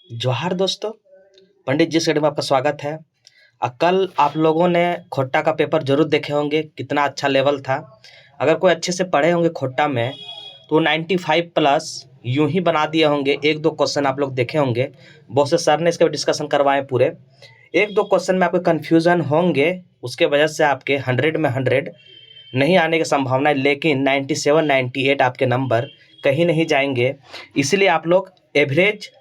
जोहार दोस्तों, पंडित जी स्टडी में आपका स्वागत है। कल आप लोगों ने खोट्टा का पेपर जरूर देखे होंगे, कितना अच्छा लेवल था। अगर कोई अच्छे से पढ़े होंगे खोट्टा में तो 95 प्लस यूं ही बना दिए होंगे। एक दो क्वेश्चन आप लोग देखे होंगे, बहुत से सर ने इसके डिस्कशन करवाए पूरे। एक दो क्वेश्चन में आपको कन्फ्यूजन होंगे, उसके वजह से आपके 100 में 100 नहीं आने की संभावना है, लेकिन 97 98 आपके नंबर कहीं नहीं जाएंगे। इसलिए आप लोग एवरेज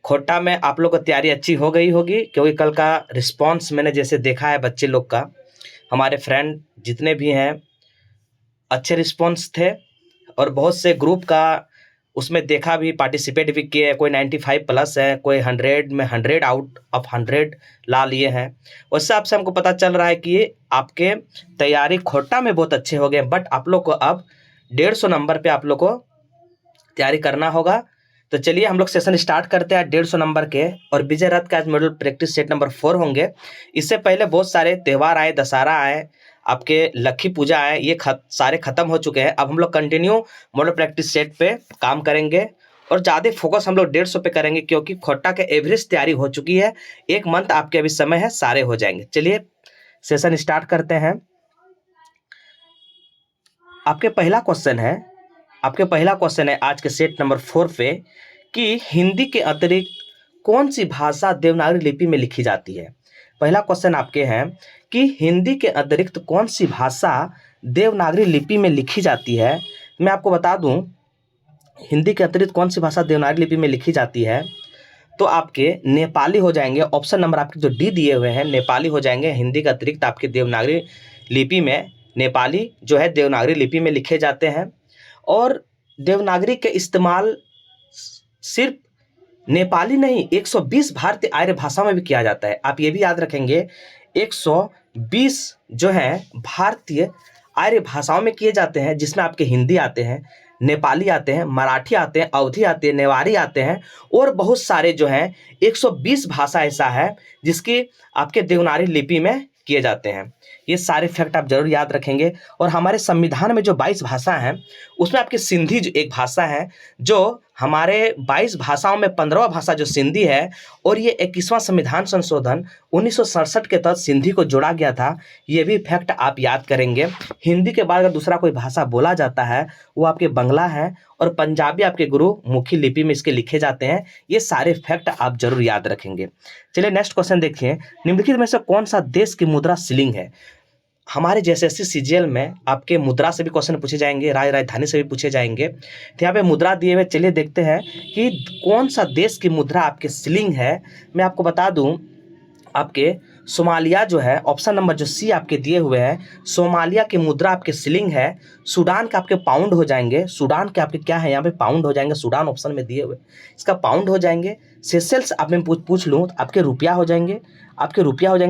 खोट्टा में आप लोग को तैयारी अच्छी हो गई होगी, क्योंकि कल का रिस्पांस मैंने जैसे देखा है बच्चे लोग का, हमारे फ्रेंड जितने भी हैं अच्छे रिस्पांस थे। और बहुत से ग्रुप का उसमें देखा भी, पार्टिसिपेट भी किए। कोई 95 प्लस है, कोई 100 में 100 आउट ऑफ 100 ला लिए हैं। उस हिसाब से हमको पता चल रहा है कि आपके तैयारी खोट्टा में बहुत अच्छे हो गए। बट आप लोग को अब 150 नंबर पे आप लोग को तैयारी करना होगा। तो चलिए हम लोग सेशन स्टार्ट करते हैं 150 नंबर के। और विजय रथ का आज मॉडल प्रैक्टिस सेट नंबर 4 होंगे। इससे पहले बहुत सारे त्यौहार आए, दशहरा आए, आपके लक्खी पूजा आए, ये सारे खत्म हो चुके हैं। अब हम लोग कंटिन्यू मॉडल प्रैक्टिस सेट पे काम करेंगे और ज़्यादा फोकस हम लोग 150 पे करेंगे, क्योंकि खोट्टा के एवरेज तैयारी हो चुकी है। एक मंथ आपके अभी समय है, सारे हो जाएंगे। चलिए सेशन स्टार्ट करते हैं। आपके पहला क्वेश्चन है आज के सेट नंबर 4 पे कि हिंदी के अतिरिक्त कौन सी भाषा देवनागरी लिपि में लिखी जाती है। पहला क्वेश्चन आपके हैं कि हिंदी के अतिरिक्त कौन सी भाषा देवनागरी लिपि में लिखी जाती है। मैं आपको बता दूं, हिंदी के अतिरिक्त कौन सी भाषा देवनागरी लिपि में लिखी जाती है तो आपके नेपाली हो जाएंगे। ऑप्शन नंबर आपके जो डी दिए हुए हैं नेपाली हो जाएंगे। हिंदी के अतिरिक्त आपके देवनागरी लिपि में नेपाली जो है देवनागरी लिपि में लिखे जाते हैं। और देवनागरी के इस्तेमाल सिर्फ नेपाली नहीं, 120 भारतीय आर्य भाषा में भी किया जाता है। आप ये भी याद रखेंगे, 120 जो है भारतीय आर्य भाषाओं में किए जाते हैं, जिसमें आपके हिंदी आते हैं, नेपाली आते हैं, मराठी आते हैं, अवधी आते हैं, नेवारी आते हैं और बहुत सारे जो हैं 120 भाषा ऐसा है जिसकी आपके देवनागरी लिपि में किए जाते हैं। ये सारे फैक्ट आप जरूर याद रखेंगे। और हमारे संविधान में जो 22 भाषा हैं उसमें आपकी सिंधी जो एक भाषा है, जो हमारे 22 भाषाओं में 15वां भाषा जो सिंधी है, और ये 21वां संविधान संशोधन 1967 के तहत सिंधी को जोड़ा गया था। ये भी फैक्ट आप याद करेंगे। हिंदी के बाद अगर दूसरा कोई भाषा बोला जाता है वो आपके बंगला है, और पंजाबी आपके गुरुमुखी लिपि में इसके लिखे जाते हैं। ये सारे फैक्ट आप जरूर याद रखेंगे। चलिए नेक्स्ट क्वेश्चन देखिए, निम्नलिखित में से कौन सा देश की मुद्रा शिलिंग है। हमारे जैसे सीजीएल में आपके मुद्रा से भी क्वेश्चन पूछे जाएंगे, राजधानी से भी पूछे जाएंगे। तो यहाँ पे मुद्रा दिए हुए, चलिए देखते हैं कि कौन सा देश की मुद्रा आपके शिलिंग है। मैं आपको बता दूं, आपके सोमालिया जो है, ऑप्शन नंबर जो सी आपके दिए हुए हैं, सोमालिया की मुद्रा आपके शिलिंग है। सूडान के आपके पाउंड हो जाएंगे। सूडान के आपके क्या है, यहाँ पे पाउंड हो जाएंगे। सूडान ऑप्शन में दिए हुए, इसका पाउंड हो जाएंगे। सेशेल्स आप मैं पूछ लूँ तो आपके रुपया हो जाएंगे।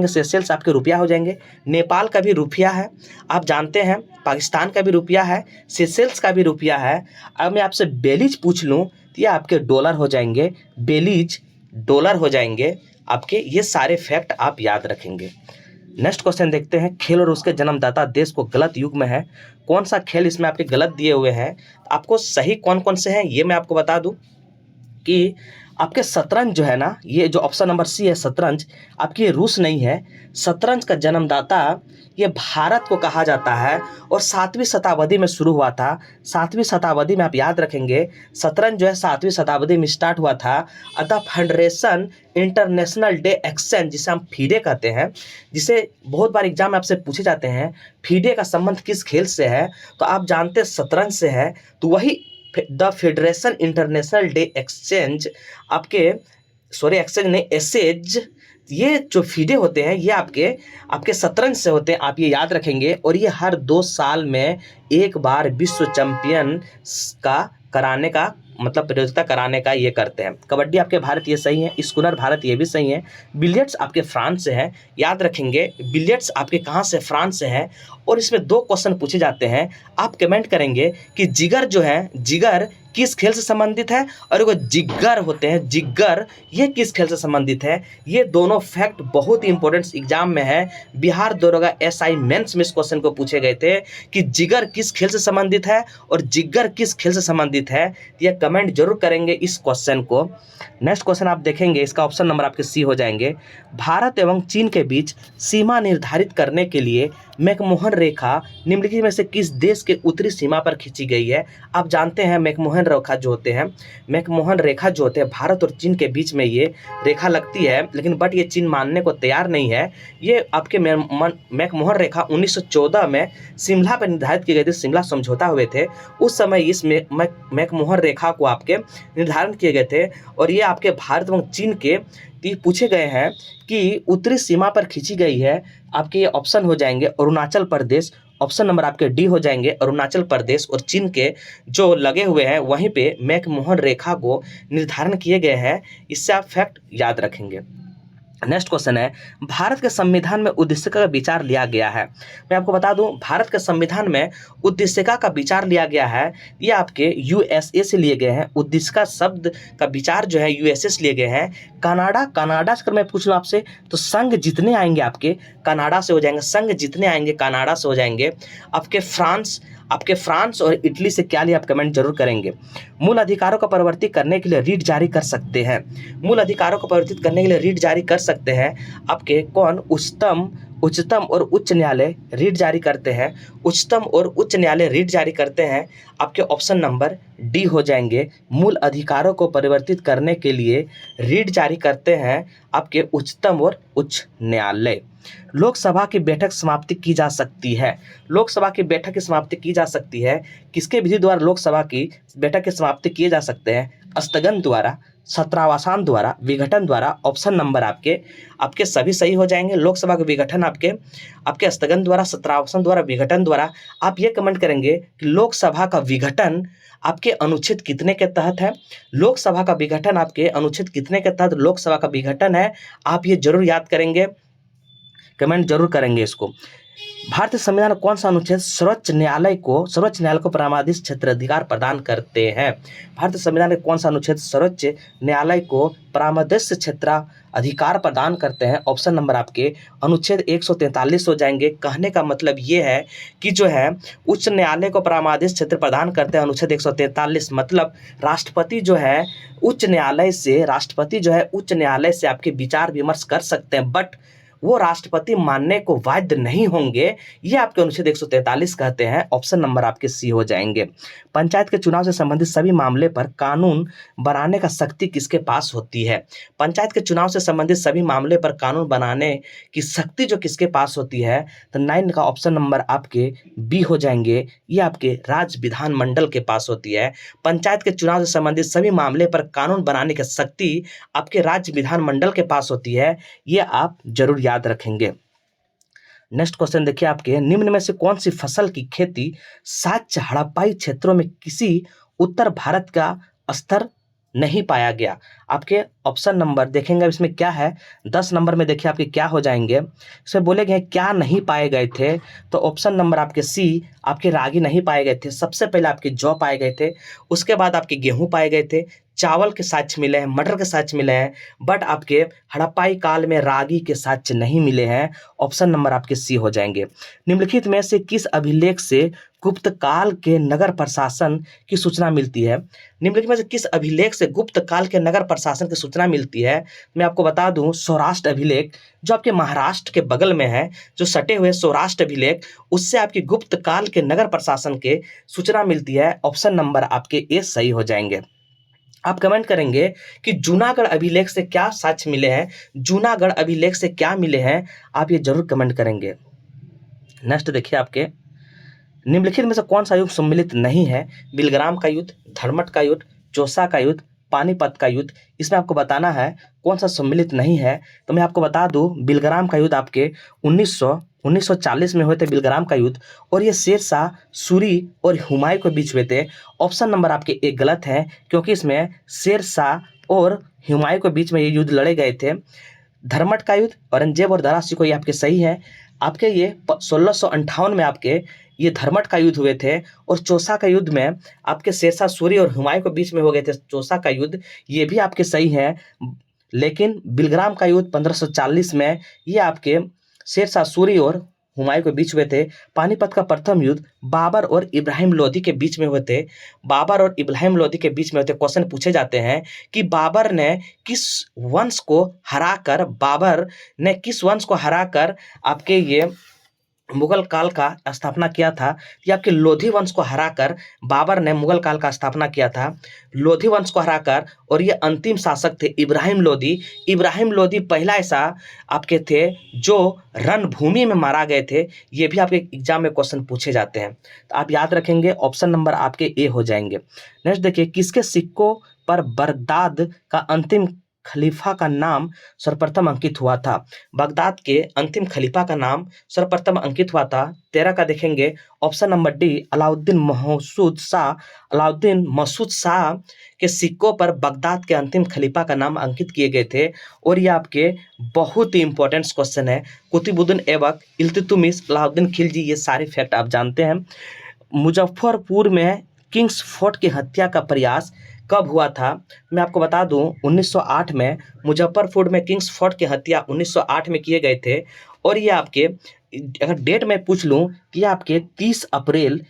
सेशेल्स आपके रुपया हो जाएंगे। नेपाल का भी रुपया है, आप जानते हैं। पाकिस्तान का भी रुपया है, सेशेल्स का भी रुपया है। अब मैं आपसे बेलीज पूछ लूँ तो ये आपके डॉलर हो जाएंगे। बेलीज डॉलर हो जाएंगे आपके। ये सारे फैक्ट आप याद रखेंगे। नेक्स्ट क्वेश्चन देखते हैं, खेल और उसके जन्मदाता देश को गलत युग में है। कौन सा खेल इसमें आपके गलत दिए हुए हैं, आपको सही कौन कौन से हैं ये मैं आपको बता दूं कि आपके शतरंज जो है ना, ये जो ऑप्शन नंबर सी है शतरंज, आपकी ये रूस नहीं है। शतरंज का जन्मदाता ये भारत को कहा जाता है और 7वीं शताब्दी में शुरू हुआ था। 7वीं शताब्दी में आप याद रखेंगे, शतरंज जो है 7वीं शताब्दी में स्टार्ट हुआ था। The federation international day exchange, जिसे हम फीडे कहते हैं, जिसे बहुत बार एग्जाम में आपसे पूछे जाते हैं फीडे का संबंध किस खेल से है, तो आप जानते हैं शतरंज से है। तो वही the federation international day exchange आपके, सॉरी एक्सचेंज नहीं, एसेज, ये जो फीडे होते हैं ये आपके शतरंज से होते हैं। आप ये याद रखेंगे। और ये हर 2 साल में एक बार विश्व चैंपियन का कराने का, मतलब प्रतियोगिता कराने का ये करते हैं। कबड्डी आपके भारत ये सही है, स्कूनर भारत ये भी सही है। बिलियर्ड्स आपके फ्रांस से है, याद रखेंगे। बिलियर्ड्स आपके कहाँ से, फ्रांस से है। और इसमें 2 क्वेश्चन पूछे जाते हैं, आप कमेंट करेंगे कि जिगर जो है, जिगर किस खेल से संबंधित है, और वो जिगर होते हैं, जिगर ये किस खेल से संबंधित है। ये दोनों फैक्ट बहुत ही इंपॉर्टेंट एग्जाम में है। बिहार दरोगा एसआई मेंस में इस क्वेश्चन को पूछे गए थे कि जिगर किस खेल से संबंधित है और जिगर किस खेल से संबंधित है। यह कमेंट जरूर करेंगे इस क्वेश्चन को। नेक्स्ट क्वेश्चन आप देखेंगे, इसका ऑप्शन नंबर आपके सी हो जाएंगे। भारत एवं चीन के बीच सीमा निर्धारित करने के लिए मैकमोहन रेखा निम्नलिखित में से किस देश के उत्तरी सीमा पर खींची गई है? आप जानते हैं मैकमोहन रेखा जो होते हैं, मैकमोहन रेखा जो होते हैं भारत और चीन के बीच में ये रेखा लगती है, लेकिन बट ये चीन मानने को तैयार नहीं है। ये आपके मैकमोहन रेखा 1914 में शिमला पर निर्धारित की गई थी, शिमला समझौता हुए थे उस समय इस मैकमोहन रेखा को आपके निर्धारण किए गए थे। और ये आपके भारत एवं चीन के पूछे गए हैं कि उत्तरी सीमा पर खींची गई है। आपके ये ऑप्शन हो जाएंगे अरुणाचल प्रदेश, ऑप्शन नंबर आपके डी हो जाएंगे अरुणाचल प्रदेश और चीन के जो लगे हुए हैं वहीं पे मैकमोहन रेखा को निर्धारण किए गए हैं। इससे आप फैक्ट याद रखेंगे। नेक्स्ट क्वेश्चन है, भारत के संविधान में उद्देशिका का विचार लिया गया है। मैं आपको बता दूं, भारत के संविधान में उद्देशिका का विचार लिया गया है, ये आपके यूएसए से लिए गए हैं। उद्देशिका शब्द का विचार जो है यूएसए से लिए गए हैं। कनाडा से अगर मैं पूछ लूँ आपसे तो संघ जितने आएंगे आपके कनाडा से हो जाएंगे, संघ जितने आएंगे कनाडा से हो जाएंगे। आपके फ्रांस और इटली से क्या लिया आप कमेंट जरूर करेंगे। मूल अधिकारों का परिवर्तित करने के लिए रीट जारी कर सकते हैं, मूल अधिकारों को परिवर्तित करने के लिए रीट जारी कर सकते हैं आपके कौन? उच्चतम और उच्च न्यायालय रीट जारी करते हैं, उच्चतम और उच्च न्यायालय रीट जारी करते हैं। आपके ऑप्शन नंबर डी हो जाएंगे। मूल अधिकारों को परिवर्तित करने के लिए रीट जारी करते हैं आपके उच्चतम और उच्च न्यायालय। लोकसभा की बैठक समाप्ति की जा सकती है, लोकसभा की बैठक की समाप्ति की जा सकती है किसके विधि द्वारा लोकसभा की बैठक की समाप्ति किए जा सकते हैं? स्थगन द्वारा, सत्रावसान द्वारा, विघटन द्वारा। ऑप्शन नंबर आपके सभी सही हो जाएंगे। लोकसभा का विघटन आपके स्थगन द्वारा, सत्रावसान द्वारा, विघटन द्वारा। आप ये कमेंट करेंगे कि लोकसभा का विघटन आपके अनुच्छेद कितने के तहत है? लोकसभा का विघटन आपके अनुच्छेद कितने के तहत लोकसभा का विघटन है? आप ये जरूर याद करेंगे, कमेंट जरूर करेंगे इसको। भारतीय संविधान कौन सा अनुच्छेद सर्वोच्च न्यायालय को परामर्श क्षेत्राधिकार प्रदान करते हैं? भारतीय संविधान के कौन सा अनुच्छेद सर्वोच्च न्यायालय को परामर्श क्षेत्राधिकार प्रदान करते हैं? ऑप्शन नंबर आपके अनुच्छेद 143 हो जाएंगे। कहने का मतलब ये है कि जो है उच्च न्यायालय को परामर्श क्षेत्र प्रदान करते हैं अनुच्छेद 143, मतलब राष्ट्रपति जो है उच्च न्यायालय से आपके विचार विमर्श कर सकते हैं, बट वो राष्ट्रपति मानने को बाध्य नहीं होंगे। ये आपके अनुच्छेद 143 कहते हैं। ऑप्शन नंबर आपके सी हो जाएंगे। पंचायत के चुनाव से संबंधित सभी मामले पर कानून बनाने का शक्ति किसके पास होती है? पंचायत के चुनाव से संबंधित सभी मामले पर कानून बनाने की शक्ति जो किसके पास होती है? तो 9 का ऑप्शन नंबर आपके बी हो जाएंगे। ये आपके राज्य विधानमंडल के पास होती है। पंचायत के चुनाव से संबंधित सभी मामले पर कानून बनाने की शक्ति आपके राज्य विधानमंडल के पास होती है। ये आप जरूर याद रखेंगे। नेक्स्ट क्वेश्चन देखिए, आपके निम्न में से कौन सी फसल की खेती साक्ष्य हड़प्पाई क्षेत्रों में किसी उत्तर भारत का स्तर नहीं पाया गया? आपके ऑप्शन नंबर देखेंगे इसमें क्या है। 10 नंबर में देखिए आपके क्या हो जाएंगे। इसमें बोले गए क्या नहीं पाए गए थे, तो ऑप्शन नंबर आपके सी, आपके रागी नहीं पाए गए थे। सबसे पहले आपके जौ पाए गए थे, उसके बाद आपके गेहूं पाए गए थे, चावल के साक्ष्य मिले हैं, मटर के साक्ष्य मिले हैं, बट आपके हड़प्पाई काल में रागी के साक्ष्य नहीं मिले हैं। ऑप्शन नंबर आपके सी हो जाएंगे। निम्नलिखित में से किस अभिलेख से गुप्त काल के नगर प्रशासन की सूचना मिलती है? निम्नलिखित में से किस अभिलेख से गुप्त काल के नगर प्रशासन की सूचना मिलती है? मैं आपको बता दूं, सौराष्ट्र अभिलेख जो आपके महाराष्ट्र के बगल में है, जो सटे हुए सौराष्ट्र अभिलेख, उससे आपकी गुप्त काल के नगर प्रशासन के सूचना मिलती है। ऑप्शन नंबर आपके ए सही हो जाएंगे। आप कमेंट करेंगे कि जूनागढ़ अभिलेख से क्या साक्ष्य मिले हैं, जूनागढ़ अभिलेख से क्या मिले हैं, आप ये जरूर कमेंट करेंगे। नेक्स्ट देखिए, आपके निम्नलिखित में से कौन सा युद्ध सम्मिलित नहीं है? बिलग्राम का युद्ध, धर्मट का युद्ध, चौसा का युद्ध, पानीपत का युद्ध। इसमें आपको बताना है कौन सा सम्मिलित नहीं है। तो मैं आपको बता दूं, बिलग्राम का युद्ध आपके 1940 में हुए थे बिलग्राम का युद्ध, और ये शेरशाह सूरी और हुमायूं के बीच हुए थे। ऑप्शन नंबर आपके एक गलत है, क्योंकि इसमें शेरशाह और हुमायूं के बीच में ये युद्ध लड़े गए थे। धर्मट का युद्ध, औरंगजेब और दारा सिकोह, ये आपके सही है। आपके ये 1658 में आपके ये धर्मट का युद्ध हुए थे, और चौसा का युद्ध में आपके शेरशाह सूरी और हुमायूं के बीच में हो गए थे चौसा का युद्ध, ये भी आपके सही है। लेकिन बिलग्राम का युद्ध 1540 में ये आपके शेरशाह सूरी और हुमायूं के बीच हुए थे। पानीपत का प्रथम युद्ध बाबर और इब्राहिम लोदी के बीच में हुए थे। बाबर और इब्राहिम लोदी के बीच में होते क्वेश्चन पूछे जाते हैं कि बाबर ने किस वंश को हराकर आपके ये मुगल काल का स्थापना किया था। ये आपके लोधी वंश को हराकर बाबर ने मुगल काल का स्थापना किया था। लोधी वंश को हराकर, और ये अंतिम शासक थे इब्राहिम लोदी। इब्राहिम लोदी पहला ऐसा आपके थे जो रणभूमि में मारा गए थे। ये भी आपके एग्जाम में क्वेश्चन पूछे जाते हैं, तो आप याद रखेंगे। ऑप्शन नंबर आपके ए हो जाएंगे। नेक्स्ट देखिए, किसके सिक्कों पर बगदाद का अंतिम खलीफा का नाम सर्वप्रथम अंकित हुआ था। बगदाद के अंतिम खलीफा का नाम सर्वप्रथम अंकित हुआ था। 13 का देखेंगे, option number D Alauddin Masud Shah. Alauddin Masud Shah के सिक्कों पर बगदाद के अंतिम खलीफा का नाम अंकित किए गए थे। और ये आपके बहुत ही इंपॉर्टेंट क्वेश्चन है। कुतुबुद्दीन ऐबक, इल्तुतमिश, अलाउद्दीन खिलजी, ये सारे फैक्ट आप जानते हैं। मुजफ्फरपुर में किंग्स फोर्ट की हत्या का प्रयास कब हुआ था। मैं आपको बता दूं 1908 में मुजफ्फरपुर में किंग्स फोर्ट की हत्या 1908 में किए गए थे। और ये आपके अगर डेट में पूछ लूं कि आपके 30 अप्रैल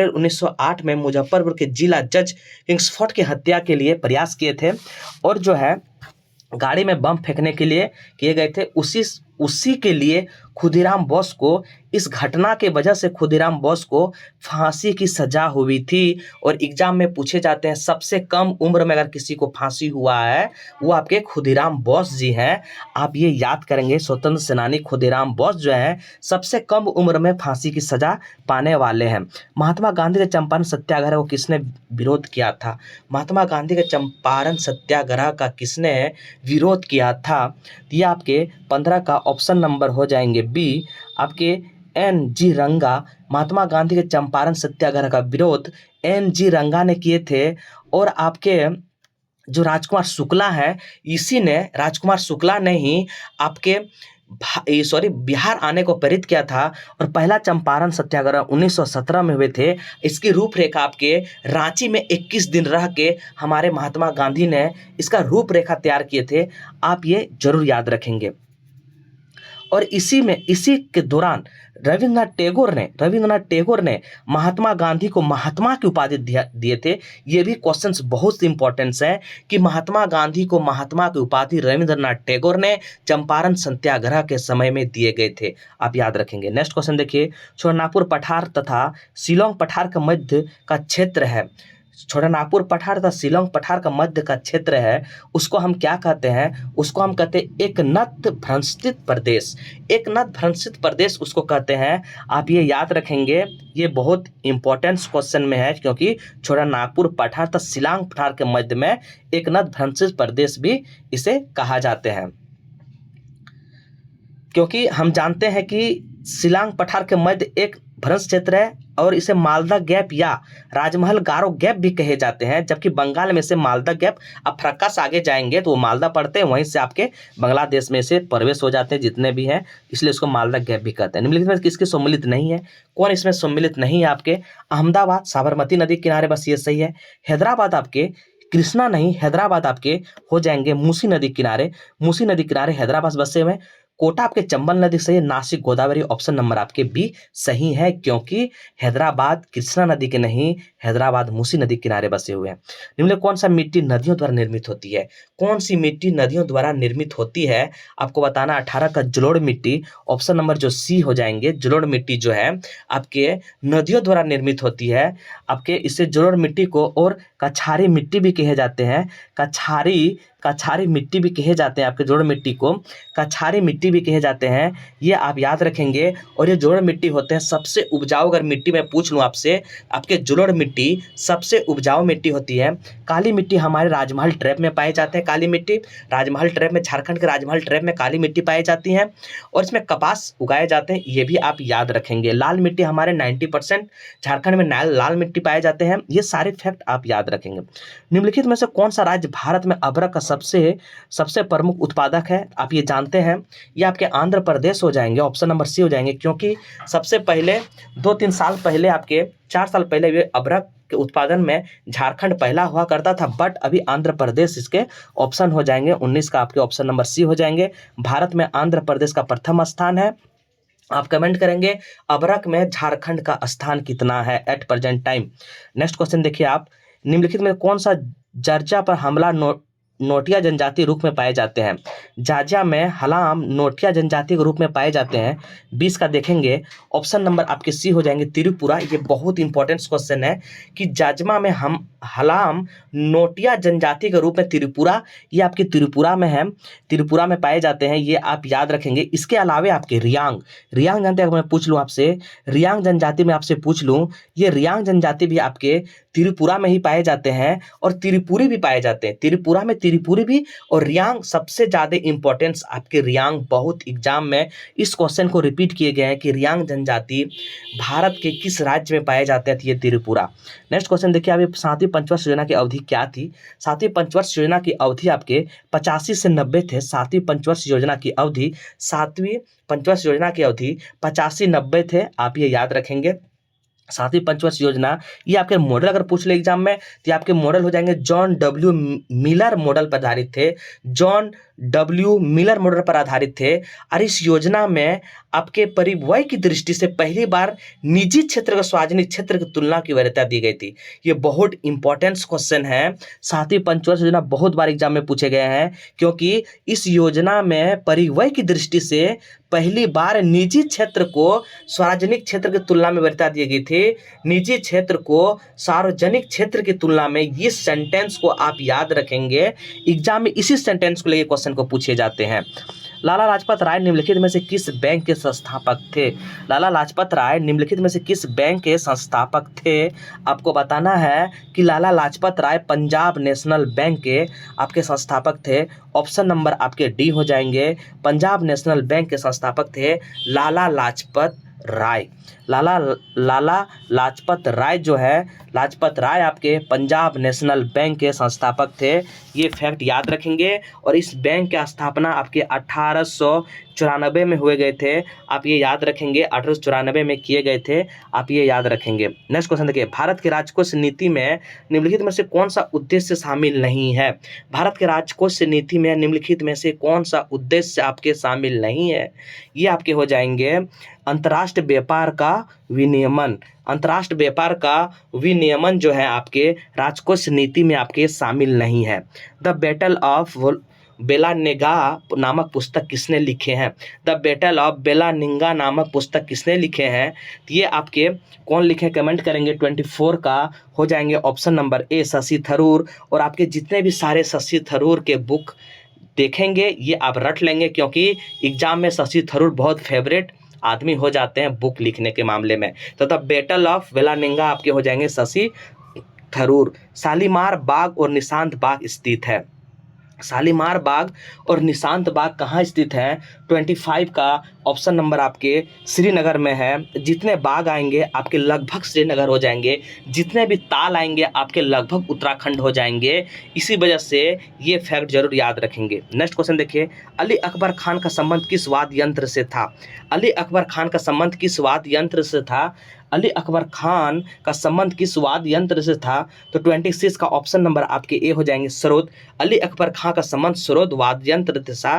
1908 में मुजफ्फरपुर के जिला जज किंग्स फोर्ट की हत्या के लिए प्रयास किए थे। और जो है गाड़ी में बम फेंकने के लिए किए गए थे। उसी के लिए खुदीराम बोस को, इस घटना के वजह से खुदीराम बोस को फांसी की सजा हुई थी। और एग्जाम में पूछे जाते हैं सबसे कम उम्र में अगर किसी को फांसी हुआ है वो आपके खुदीराम बोस जी हैं। आप ये याद करेंगे, स्वतंत्र सेनानी खुदीराम बोस जो हैं सबसे कम उम्र में फांसी की सजा पाने वाले हैं। महात्मा गांधी के चंपारण सत्याग्रह को किसने विरोध किया था। महात्मा गांधी के चंपारण सत्याग्रह का किसने विरोध किया था। ये आपके 15 का ऑप्शन नंबर हो जाएंगे बी, आपके एन.जी. रंगा। महात्मा गांधी के चंपारण सत्याग्रह का विरोध एन.जी. रंगा ने किए थे। और आपके जो राजकुमार शुक्ला है, राजकुमार शुक्ला ने ही आपके बिहार आने को प्रेरित किया था। और पहला चंपारण सत्याग्रह 1917 में हुए थे। इसकी रूपरेखा आपके रांची में 21 दिन रह के हमारे महात्मा गांधी ने इसका रूपरेखा तैयार किए थे। आप ये जरूर याद रखेंगे। और इसी के दौरान रविंद्रनाथ टैगोर ने महात्मा गांधी को महात्मा की उपाधि दिए थे। ये भी क्वेश्चंस बहुत इंपॉर्टेंट है कि महात्मा गांधी को महात्मा की उपाधि रविंद्रनाथ टैगोर ने चंपारण सत्याग्रह के समय में दिए गए थे। आप याद रखेंगे। नेक्स्ट क्वेश्चन देखिए, छोटानागपुर पठार तथा शिलोंग पठार का मध्य का क्षेत्र है। छोटानागपुर पठार तथा शिलोंग पठार का मध्य का क्षेत्र है, उसको हम क्या कहते हैं। उसको हम कहते हैं एकनत भ्रंशित प्रदेश। एकनत भ्रंशित प्रदेश उसको कहते हैं। आप ये याद रखेंगे, ये बहुत इंपॉर्टेंट क्वेश्चन में है क्योंकि छोटानागपुर पठार तथा शिलोंग पठार के मध्य में एकनत भ्रंशित प्रदेश भी इसे कहा जाते हैं। क्योंकि हम जानते हैं कि शिलोंग पठार के मध्य एक भ्रंश क्षेत्र है और इसे मालदा गैप या राजमहल गारो गैप भी कहे जाते हैं। जबकि बंगाल में से मालदा गैप, आप फरक्का से आगे जाएंगे तो वो मालदा पड़ते हैं, वहीं से आपके बांग्लादेश में से प्रवेश हो जाते हैं जितने भी हैं, इसलिए इसको मालदा गैप भी कहते हैं। निम्नलिखित में किसके सम्मिलित नहीं है। कौन इसमें सम्मिलित नहीं है। आपके अहमदाबाद साबरमती नदी किनारे, बस ये सही है। हैदराबाद आपके कृष्णा नहीं, हैदराबाद आपके हो जाएंगे मूसी नदी किनारे। मूसी नदी किनारे हैदराबाद बसे हुए। कोटा आपके चंबल नदी सही है। नासिक गोदावरी ऑप्शन नंबर आपके बी सही है क्योंकि हैदराबाद कृष्णा नदी के नहीं, हैदराबाद मूसी नदी किनारे बसे हुए हैं। निम्नलिखित कौन सा मिट्टी नदियों द्वारा निर्मित होती है। कौन सी मिट्टी नदियों द्वारा निर्मित होती है आपको बताना। 18 का जलोढ़ मिट्टी, ऑप्शन नंबर जो सी हो जाएंगे। जलोढ़ मिट्टी जो है आपके नदियों द्वारा निर्मित होती है। आपके इससे जलोढ़ मिट्टी को और कछारी मिट्टी भी कहे जाते हैं। कछारी मिट्टी भी कहे जाते हैं। आपके जलोढ़ मिट्टी को कछारी मिट्टी भी कहे जाते हैं। ये आप याद रखेंगे। और ये जलोढ़ मिट्टी होते हैं सबसे उपजाऊ। अगर मिट्टी में पूछ लूँ आपसे, आपके जलोढ़ मिट्टी सबसे उपजाऊ मिट्टी होती है। काली मिट्टी हमारे राजमहल ट्रैप में पाए जाते हैं। काली मिट्टी राजमहल ट्रैप में, झारखंड के राजमहल ट्रैप में काली मिट्टी पाई जाती है और इसमें कपास उगाए जाते हैं। ये भी आप याद रखेंगे। लाल मिट्टी हमारे 90% झारखंड में लाल मिट्टी पाए जाते हैं। ये सारे फैक्ट आप याद रखेंगे। निम्नलिखित में से कौन सा राज्य भारत में अदरक का सबसे प्रमुख उत्पादक है। आप ये जानते हैं, ये आपके आंध्र प्रदेश हो जाएंगे। ऑप्शन नंबर सी हो जाएंगे क्योंकि सबसे पहले 2-3 साल पहले, आपके 4 साल पहले ये अदरक के उत्पादन में झारखंड पहला हुआ करता था, बट अभी आंध्र प्रदेश इसके ऑप्शन हो जाएंगे। 19 का आपके ऑप्शन नंबर सी हो जाएंगे। भारत में आंध्र प्रदेश का प्रथम स्थान है। आप कमेंट करेंगे अबरक में झारखंड का स्थान कितना है at present time. Next question देखिए आप, निम्नलिखित में कौन सा जर्जा पर हमला नोटिया जनजाति रूप में पाए जाते हैं। जाजा में हलाम नोटिया जनजाति के रूप में पाए जाते हैं। 20 का देखेंगे, ऑप्शन नंबर आपके सी हो जाएंगे त्रिपुरा। ये बहुत इंपॉर्टेंट क्वेश्चन है कि जाजमा में हम हलाम नोटिया जनजाति के रूप में त्रिपुरा, ये आपके त्रिपुरा में है, त्रिपुरा में पाए जाते हैं, ये आप याद रखेंगे। इसके अलावा आपके रियांग, रियांग जानते हैं, अगर मैं पूछ लूँ आपसे रियांग जनजाति में आपसे पूछ लूँ, ये रियांग जनजाति भी आपके त्रिपुरा में ही पाए जाते हैं और त्रिपुरी भी पाए जाते हैं। त्रिपुरा में त्रिपुरी भी और रियांग सबसे ज्यादा इंपॉर्टेंस आपके रियांग, बहुत एग्जाम में इस क्वेश्चन को रिपीट किए गए हैं कि रियांग जनजाति भारत के किस राज्य में पाए जाते हैं, तो ये त्रिपुरा। नेक्स्ट क्वेश्चन देखिए, अभी सातवीं पंचवर्ष योजना की अवधि क्या थी। सातवीं पंचवर्ष योजना की अवधि आपके 85 से 90 थे। सातवीं पंचवर्ष योजना की अवधि, सातवीं पंचवर्ष योजना की अवधि 85-90 थे, आप ये याद रखेंगे। सातवीं पंचवर्ष योजना, ये आपके मॉडल अगर पूछ ले एग्जाम में तो ये आपके मॉडल हो जाएंगे जॉन डब्ल्यू मिलर मॉडल पर आधारित थे, जॉन डब्ल्यू मिलर मॉडल पर आधारित थे। और इस योजना में आपके परिव्यय की दृष्टि से पहली बार निजी क्षेत्र को सार्वजनिक क्षेत्र की तुलना की वरीयता दी गई थी। ये बहुत इंपॉर्टेंट क्वेश्चन है, सातवीं पंचवर्ष योजना बहुत बार एग्जाम में पूछे गए हैं, क्योंकि इस योजना में परिव्यय की दृष्टि से पहली बार निजी क्षेत्र को सार्वजनिक क्षेत्र की तुलना में वरीयता दी गई थी। निजी क्षेत्र को सार्वजनिक क्षेत्र की तुलना में, इस सेंटेंस को आप याद रखेंगे, एग्जाम में इसी सेंटेंस को लेकर क्वेश्चन को पूछे जाते हैं। लाला लाजपत राय निम्नलिखित में से किस बैंक के संस्थापक थे। लाला लाजपत राय निम्नलिखित में से किस बैंक के संस्थापक थे। आपको बताना है कि लाला लाजपत राय पंजाब नेशनल बैंक के आपके संस्थापक थे। ऑप्शन नंबर आपके डी हो जाएंगे, पंजाब नेशनल बैंक के संस्थापक थे लाला लाजपत राय। लाला लाजपत राय जो है, लाजपत राय आपके पंजाब नेशनल बैंक के संस्थापक थे, ये फैक्ट याद रखेंगे। और इस बैंक की स्थापना आपके 1894 में हुए गए थे, आप ये याद रखेंगे, 1894 में किए गए थे, आप ये याद रखेंगे। नेक्स्ट क्वेश्चन देखिए, भारत के राजकोष नीति में निम्नलिखित में से कौन सा उद्देश्य शामिल नहीं है। भारत के राजकोष नीति में निम्नलिखित में से कौन सा उद्देश्य आपके शामिल नहीं है। ये आपके हो जाएंगे अंतर्राष्ट्रीय व्यापार का विनियमन। अंतर्राष्ट्रीय व्यापार का विनियमन जो है आपके राजकोष नीति में आपके शामिल नहीं है। द बैटल ऑफ बेलानिंगा नामक पुस्तक किसने लिखे हैं। द बैटल ऑफ बेलानिंगा नामक पुस्तक किसने लिखे हैं, तो ये आपके कौन लिखे कमेंट करेंगे। 24 का हो जाएंगे option number A Shashi Tharoor. और आपके जितने भी सारे शशि थरूर के बुक देखेंगे ये आप रट लेंगे, क्योंकि एग्जाम में शशि थरूर बहुत फेवरेट आदमी हो जाते हैं बुक लिखने के मामले में। तो द बैटल ऑफ बेलानिंगा आपके हो जाएंगे शशि थरूर। शालीमार बाग और निशांत बाग स्थित है। शालीमार बाग और निशांत बाग कहाँ स्थित है। 25 का ऑप्शन नंबर आपके श्रीनगर में है। जितने बाग आएंगे आपके लगभग श्रीनगर हो जाएंगे, जितने भी ताल आएंगे आपके लगभग उत्तराखंड हो जाएंगे। इसी वजह से ये फैक्ट जरूर याद रखेंगे। नेक्स्ट क्वेश्चन देखिए, अली अकबर खान का संबंध किस वाद्य यंत्र से था। अली अकबर खान का संबंध किस वाद्य यंत्र से था। अली अकबर खान का संबंध किस वाद्य यंत्र से था। तो 26 का ऑप्शन नंबर आपके ए हो जाएंगे सरोद। अली अकबर खान का संबंध सरोद वाद्य यंत्र से,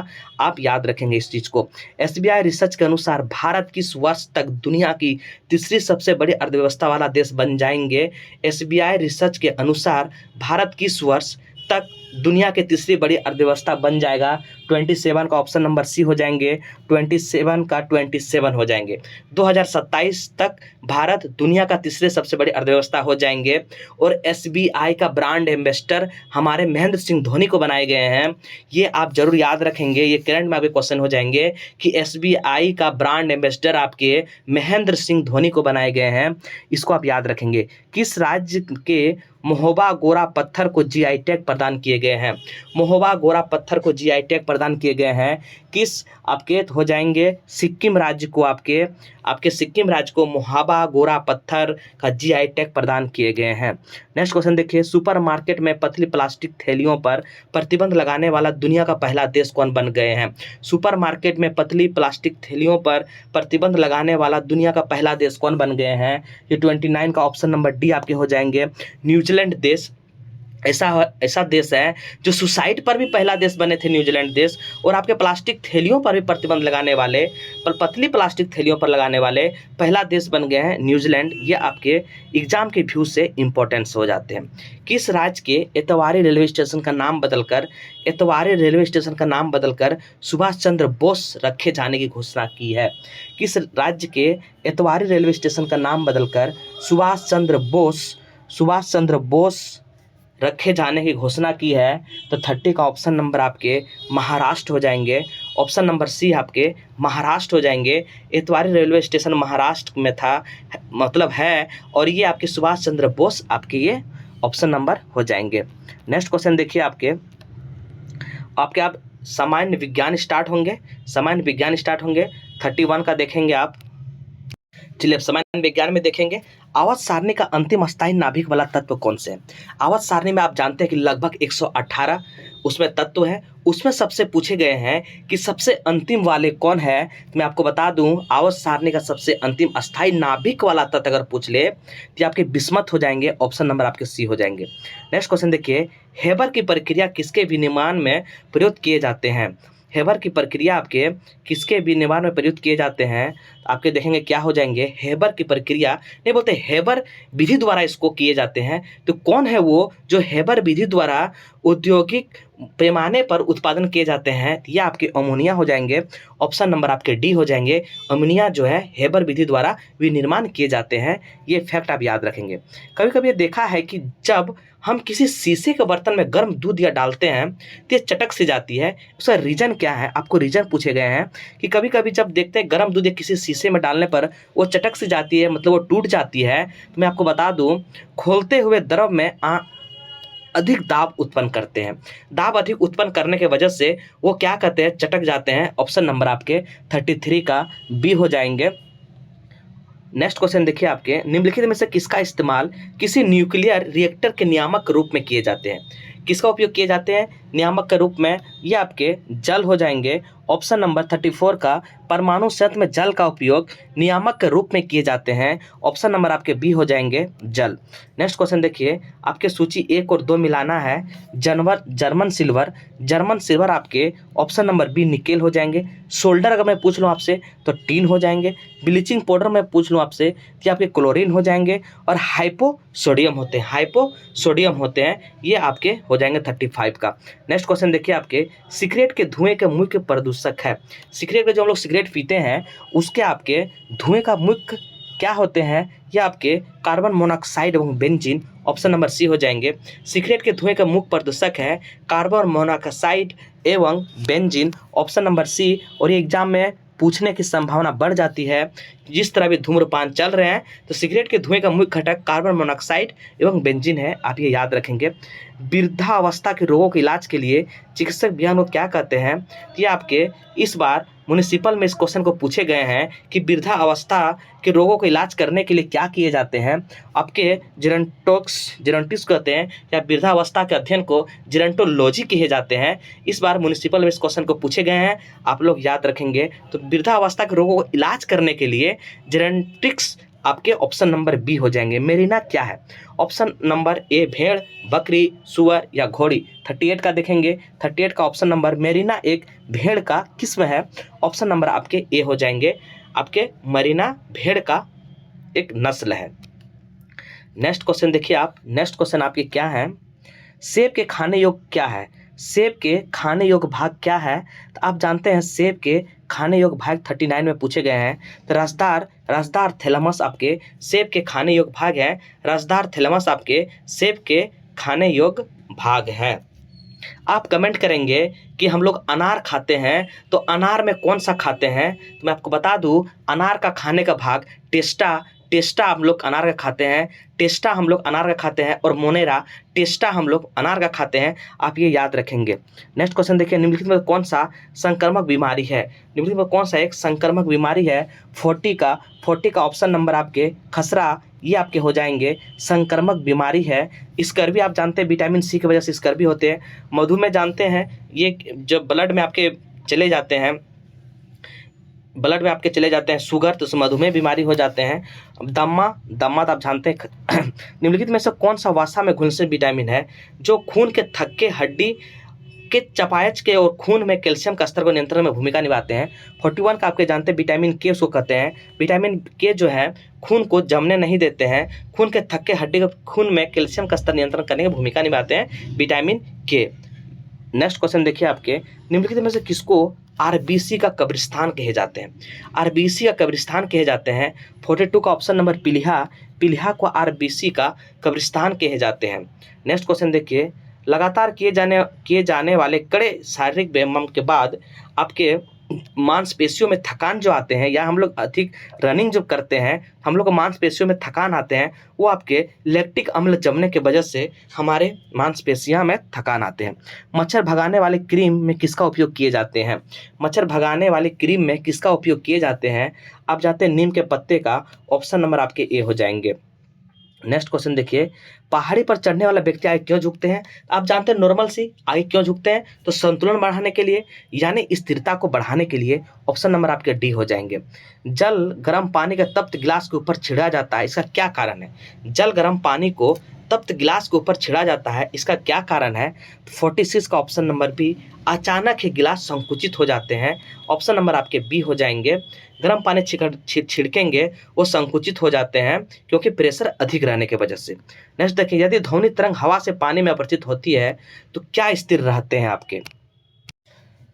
आप याद रखेंगे इस चीज को। एसबीआई रिसर्च के अनुसार भारत किस वर्ष तक दुनिया की तीसरी सबसे बड़ी अर्थव्यवस्था वाला देश बन जाएंगे। एसबीआई रिसर्च के अनुसार भारत किस वर्ष तक दुनिया के तीसरी बड़ी अर्थव्यवस्था बन जाएगा। 27 का ऑप्शन नंबर सी हो जाएंगे, 27 का 27 हो जाएंगे। 2027 तक भारत दुनिया का तीसरे सबसे बड़ी अर्थव्यवस्था हो जाएंगे। और एसबीआई का ब्रांड एम्बेसडर हमारे महेंद्र सिंह धोनी को बनाए गए हैं। ये आप जरूर याद रखेंगे, ये करंट में आपके क्वेश्चन हो जाएंगे कि एसबीआई का ब्रांड एम्बेसडर आपके महेंद्र सिंह धोनी को बनाए गए हैं, इसको आप याद रखेंगे। किस राज्य के महोबा गोरा पत्थर को जीआई टैग प्रदान किए गए हैं। महोबा गोरा पत्थर को जीआई टैग प्रदान किए गए हैं किस आपके हो जाएंगे सिक्किम राज्य को, आपके सिक्किम राज्य को मोहाबा गोरा पत्थर का जीआई टैग प्रदान किए गए हैं। नेक्स्ट क्वेश्चन देखिए, सुपरमार्केट में पतली प्लास्टिक थैलियों पर प्रतिबंध लगाने वाला दुनिया का पहला देश कौन बन गए हैं। सुपरमार्केट में पतली प्लास्टिक थैलियों पर प्रतिबंध लगाने वाला दुनिया का पहला देश कौन बन गए हैं। ये 29 का ऑप्शन नंबर डी आपके हो जाएंगे न्यूजीलैंड देश। ऐसा देश है जो सुसाइड पर भी पहला देश बने थे, न्यूजीलैंड देश। और आपके प्लास्टिक थैलियों पर भी प्रतिबंध लगाने वाले, पर पतली प्लास्टिक थैलियों पर लगाने वाले पहला देश बन गए हैं न्यूजीलैंड। ये आपके एग्जाम के व्यू से इंपॉर्टेंस हो जाते हैं। किस राज्य के एतवारी रेलवे स्टेशन का नाम बदलकर सुभाष चंद्र बोस रखे जाने की घोषणा की है? किस राज्य के एतवारी रेलवे स्टेशन का नाम बदलकर सुभाष चंद्र बोस रखे जाने की घोषणा की है? तो 30 का ऑप्शन नंबर आपके महाराष्ट्र हो जाएंगे। ऑप्शन नंबर सी आपके महाराष्ट्र हो जाएंगे। एतवारी रेलवे स्टेशन महाराष्ट्र में था, मतलब है, और ये आपके सुभाष चंद्र बोस आपके ये ऑप्शन नंबर हो जाएंगे। नेक्स्ट क्वेश्चन देखिए आपके आप सामान्य विज्ञान स्टार्ट होंगे। 31 का देखेंगे आप। चलिए, सामान्य विज्ञान में देखेंगे, आवर्त सारणी का अंतिम स्थायी नाभिक वाला तत्व कौन से है? आवर्त सारणी में आप जानते हैं कि लगभग 118 उसमें तत्व है। उसमें सबसे पूछे गए हैं कि सबसे अंतिम वाले कौन है। तो मैं आपको बता दूं, आवर्त सारणी का सबसे अंतिम अस्थायी नाभिक वाला तत्व अगर पूछ ले तो आपके बिस्मथ हो जाएंगे। ऑप्शन नंबर आपके सी हो जाएंगे। नेक्स्ट क्वेश्चन देखिए, हेबर की प्रक्रिया किसके विनिर्माण में प्रयुक्त किए जाते हैं? हेबर की प्रक्रिया आपके किसके विनिर्माण में प्रयुक्त किए जाते हैं? आपके देखेंगे क्या हो जाएंगे। हेबर की प्रक्रिया नहीं बोलते, हेबर विधि द्वारा इसको किए जाते हैं। तो कौन है वो जो हेबर विधि द्वारा औद्योगिक पैमाने पर उत्पादन किए जाते हैं? ये आपके अमोनिया हो जाएंगे। ऑप्शन नंबर आपके डी हो जाएंगे। अमोनिया जो है हेबर विधि द्वारा विनिर्माण किए जाते हैं। ये फैक्ट आप याद रखेंगे। कभी कभी ये देखा है कि जब हम किसी शीशे के बर्तन में गर्म दूध या डालते हैं तो ये चटक सी जाती है। उसका रीजन क्या है? आपको रीजन पूछे गए हैं कि कभी कभी जब देखते हैं गर्म दूध या किसी शीशे में डालने पर वो चटक सी जाती है, मतलब वो टूट जाती है। तो मैं आपको बता दूं, खोलते हुए द्रव में अधिक दाब उत्पन्न करते हैं। दाब अधिक उत्पन्न करने के वजह से वो क्या कहते हैं, चटक जाते हैं। ऑप्शन नंबर आपके 33 का बी हो जाएंगे। नेक्स्ट क्वेश्चन देखिए आपके, निम्नलिखित में से किसका इस्तेमाल किसी न्यूक्लियर रिएक्टर के नियामक के रूप में किए जाते हैं? किसका उपयोग किए जाते हैं नियामक के रूप में? ये आपके जल हो जाएंगे। ऑप्शन नंबर 34 का परमाणु संयंत्र में जल का उपयोग नियामक के रूप में किए जाते हैं। ऑप्शन नंबर आपके बी हो जाएंगे, जल। नेक्स्ट क्वेश्चन देखिए, आपके सूची 1 और 2 मिलाना है। जर्मन सिल्वर आपके ऑप्शन नंबर बी निकेल हो जाएंगे। सोल्डर अगर मैं पूछ लूँ आपसे तो टीन हो जाएंगे। ब्लीचिंग पाउडर में पूछ लूँ आपसे तो आपके क्लोरीन हो जाएंगे। और हाइपोसोडियम होते हैं, ये आपके हो जाएंगे 35 का। नेक्स्ट क्वेश्चन देखिए आपके, सिगरेट के धुएं के मुख्य प्रदूषक है। सिगरेट में जो हम लोग सिगरेट पीते हैं उसके आपके धुएं का मुख्य क्या होते हैं? ये आपके कार्बन मोनोऑक्साइड एवं बेंजीन। ऑप्शन नंबर सी हो जाएंगे। सिगरेट के धुएं का मुख्य प्रदूषक है कार्बन मोनोऑक्साइड एवं बेंजीन। Option number C. और ये एग्जाम में पूछने की संभावना बढ़ जाती है। जिस तरह भी धूम्रपान चल रहे हैं तो सिगरेट के धुएं का मुख्य घटक कार्बन मोनोऑक्साइड एवं बेंजीन है, आप ये याद रखेंगे। वृद्धावस्था के रोगों के इलाज के लिए चिकित्सक विज्ञान को क्या कहते हैं? ये आपके इस बार म्युनिसिपल में इस क्वेश्चन को पूछे गए हैं कि वृद्धावस्था के रोगों का इलाज करने के लिए क्या किए जाते हैं? आपके जेरोंटिक्स कहते हैं, या वृद्धावस्था के अध्ययन को जेरोंटोलॉजी कहे जाते हैं। इस बार म्युनिसिपल में इस क्वेश्चन को पूछे गए हैं, आप लोग याद रखेंगे। तो वृद्धावस्था के रोगों को इलाज करने के लिए जेरोंटिक्स आपके ऑप्शन नंबर बी हो जाएंगे। मेरिना क्या है? ऑप्शन नंबर ए भेड़, बकरी, सुअर या घोड़ी। 38 का देखेंगे। 38 का ऑप्शन नंबर मेरिना एक भेड़ का किस्म है। ऑप्शन नंबर आपके ए हो जाएंगे। आपके मेरिना भेड़ का एक नस्ल है। नेक्स्ट क्वेश्चन देखिए आप। नेक्स्ट क्वेश्चन आपके क्या है? सेब के खाने योग्य क्या है? सेब के खाने योग्य भाग क्या है? तो आप जानते हैं सेब के खाने योग्य भाग 39 में पूछे गए हैं। तो रसदार थैलेमस आपके सेब के खाने योग्य भाग है। रसदार थैलेमस आपके सेब के खाने योग्य भाग है। आप कमेंट करेंगे कि हम लोग अनार खाते हैं, तो अनार में कौन सा खाते हैं? तो मैं आपको बता दूं, अनार का खाने का भाग टेस्टा हम लोग अनार का खाते हैं। टेस्टा हम लोग अनार का खाते हैं। और मोनेरा टेस्टा हम लोग अनार का खाते हैं, आप ये याद रखेंगे। नेक्स्ट क्वेश्चन देखिए, निम्नलिखित में कौन सा संक्रामक बीमारी है? निम्नलिखित में कौन सा एक संक्रामक बीमारी है? 40 का ऑप्शन नंबर आपके खसरा, ये आपके हो जाएंगे संक्रामक बीमारी है। स्कर्वी आप जानते हैं विटामिन सी की वजह से स्कर्वी होते हैं। मधुमेह जानते हैं, ये जब ब्लड में आपके चले जाते हैं, ब्लड में आपके चले जाते हैं शुगर, तो उससे मधुमेह बीमारी हो जाते हैं। दम्मा, दम्मा तो आप जानते हैं। निम्नलिखित में से कौन सा वसा में घुलनशील विटामिन है जो खून के थक्के, हड्डी के चयापचय के और खून में कैल्शियम का स्तर को नियंत्रण में भूमिका निभाते हैं। 41 का आपके जानते हैं विटामिन के उसको कहते हैं। विटामिन के जो है खून को जमने नहीं देते हैं, खून के थक्के, हड्डी के खून में कैल्शियम का स्तर नियंत्रण करने की भूमिका निभाते हैं विटामिन के। नेक्स्ट क्वेश्चन देखिए आपके, निम्नलिखित में से किसको आरबीसी का कब्रिस्तान कहे जाते हैं? आरबीसी का कब्रिस्तान कहे जाते हैं 42 का ऑप्शन नंबर पीलिया, पीलिया को आरबीसी का कब्रिस्तान कहे जाते हैं। नेक्स्ट क्वेश्चन देखिए, लगातार किए जाने वाले कड़े शारीरिक व्यायाम के बाद आपके मांसपेशियों में थकान जो आते हैं, या हम लोग अधिक रनिंग जो करते हैं, हम लोग को मांसपेशियों में थकान आते हैं, वो आपके लैक्टिक अम्ल जमने की वजह से हमारे मांसपेशियां में थकान आते हैं। मच्छर भगाने वाले क्रीम में किसका उपयोग किए जाते हैं? मच्छर भगाने वाली क्रीम में किसका उपयोग किए जाते हैं? आप जाते हैं नीम के पत्ते का, ऑप्शन नंबर आपके ए हो जाएंगे। नेक्स्ट क्वेश्चन देखिए, पहाड़ी पर चढ़ने वाला व्यक्ति आगे क्यों झुकते हैं? आप जानते हैं नॉर्मल सी आगे क्यों झुकते हैं? तो संतुलन बढ़ाने के लिए, यानी स्थिरता को बढ़ाने के लिए। ऑप्शन नंबर आपके डी हो जाएंगे। जल गर्म पानी के तप्त गिलास के ऊपर छिड़ा जाता है, इसका क्या कारण है? जल गर्म पानी को तप्त गिलास के ऊपर छिड़ा जाता है, इसका क्या कारण है? 46 का ऑप्शन नंबर बी, अचानक ही गिलास संकुचित हो जाते हैं। ऑप्शन नंबर आपके बी हो जाएंगे। गर्म पानी छिड़केंगे वो संकुचित हो जाते हैं क्योंकि प्रेशर अधिक रहने की वजह से। नेक्स्ट देखिए, यदि ध्वनि तरंग हवा से पानी में अपवर्तित होती है तो क्या स्थिर रहते हैं आपके?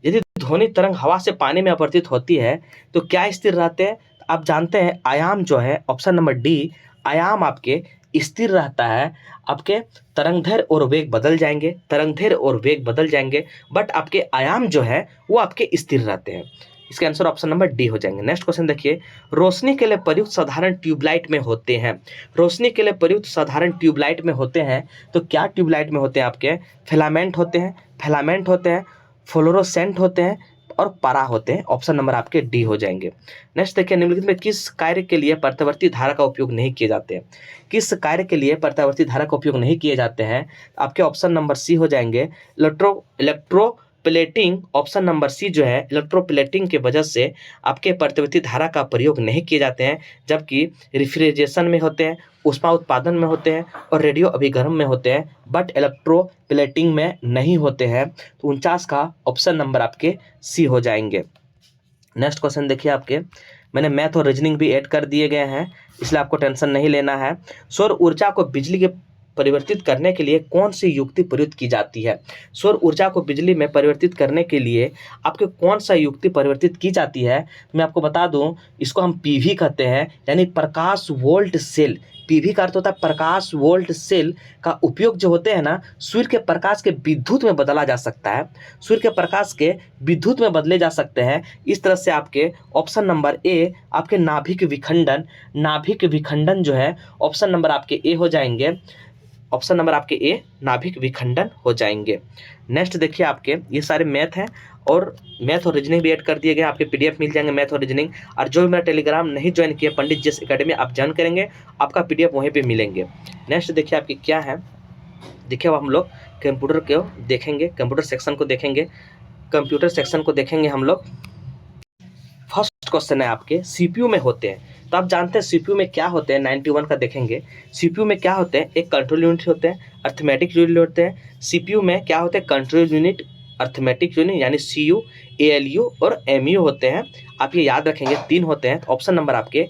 यदि ध्वनि तरंग हवा से पानी में अपवर्तित होती है तो क्या स्थिर रहते हैं? आप जानते हैं आयाम जो है, ऑप्शन नंबर डी, आयाम आपके स्थिर रहता है। आपके तरंगदैर्घ्य और वेग बदल जाएंगे, तरंगदैर्घ्य और वेग बदल जाएंगे, बट आपके आयाम जो है वो आपके स्थिर रहते हैं। इसका आंसर ऑप्शन नंबर डी हो जाएंगे। नेक्स्ट क्वेश्चन देखिए, रोशनी के लिए प्रयुक्त साधारण ट्यूबलाइट में होते हैं। रोशनी के लिए प्रयुक्त साधारण ट्यूबलाइट में होते हैं तो क्या ट्यूबलाइट में होते हैं आपके? फिलामेंट होते हैं, फिलामेंट होते हैं, फ्लोरोसेंट होते हैं और पारा होते हैं। ऑप्शन नंबर आपके डी हो जाएंगे। नेक्स्ट देखिए, निम्नलिखित में किस कार्य के लिए प्रत्यावर्ती धारा का उपयोग नहीं किए जाते हैं? किस कार्य के लिए प्रत्यावर्ती धारा का उपयोग नहीं किए जाते हैं? आपके ऑप्शन नंबर सी हो जाएंगे, इलेक्ट्रोप्लेटिंग। ऑप्शन नंबर सी जो है, इलेक्ट्रोप्लेटिंग के वजह से आपके प्रत्यावर्ती धारा का प्रयोग नहीं किए जाते हैं, जबकि रेफ्रिजरेशन में होते हैं, ऊष्मा उत्पादन में होते हैं और रेडियो अभिगम में होते हैं, बट इलेक्ट्रोप्लेटिंग में नहीं होते हैं। तो 49 का ऑप्शन नंबर आपके सी हो जाएंगे। नेक्स्ट क्वेश्चन देखिए आपके, मैंने मैथ और रीजनिंग भी ऐड कर दिए गए हैं, इसलिए आपको टेंशन नहीं लेना है। सौर ऊर्जा को बिजली के परिवर्तित करने के लिए कौन सी युक्ति प्रयुक्त की जाती है? सौर ऊर्जा को बिजली में परिवर्तित करने के लिए आपके कौन सा युक्ति परिवर्तित की जाती है? मैं आपको बता दूं, इसको हम पीवी कहते हैं, यानी प्रकाश वोल्ट सेल। पीवी का अर्थ होता है प्रकाश वोल्ट सेल का उपयोग जो होते हैं ना, सूर्य के प्रकाश के विद्युत में बदला जा सकता है, सूर्य के प्रकाश के विद्युत में बदले जा सकते हैं। इस तरह से आपके ऑप्शन नंबर ए, आपके नाभिक विखंडन, नाभिक विखंडन जो है ऑप्शन नंबर आपके ए हो जाएंगे। ऑप्शन नंबर आपके ए, नाभिक विखंडन हो जाएंगे। नेक्स्ट देखिए आपके, ये सारे मैथ हैं और मैथ और रीजनिंग भी ऐड कर दिए गए, आपके पीडीएफ मिल जाएंगे मैथ और रीजनिंग। और जो भी मेरा टेलीग्राम नहीं ज्वाइन किया पंडित जीएस एकेडमी, आप ज्वाइन करेंगे, आपका पीडीएफ वहीं पे मिलेंगे। नेक्स्ट देखिए आपके क्या है, देखिए अब हम लोग कंप्यूटर को देखेंगे, कंप्यूटर सेक्शन को देखेंगे, कंप्यूटर सेक्शन को देखेंगे हम लोग। फर्स्ट क्वेश्चन है आपके, सीपीयू में होते हैं, तो आप जानते हैं सीपीयू में क्या होते हैं, 91 का देखेंगे। सीपीयू में क्या होते हैं? एक कंट्रोल यूनिट होते हैं, अर्थमेटिक यूनिट होते हैं। सीपीयू में क्या होते हैं? कंट्रोल यूनिट, अर्थमेटिक यूनिट यानी सीयू, एएलयू और एमयू होते हैं। आप ये याद रखेंगे, 3 होते हैं। तो ऑप्शन नंबर आपके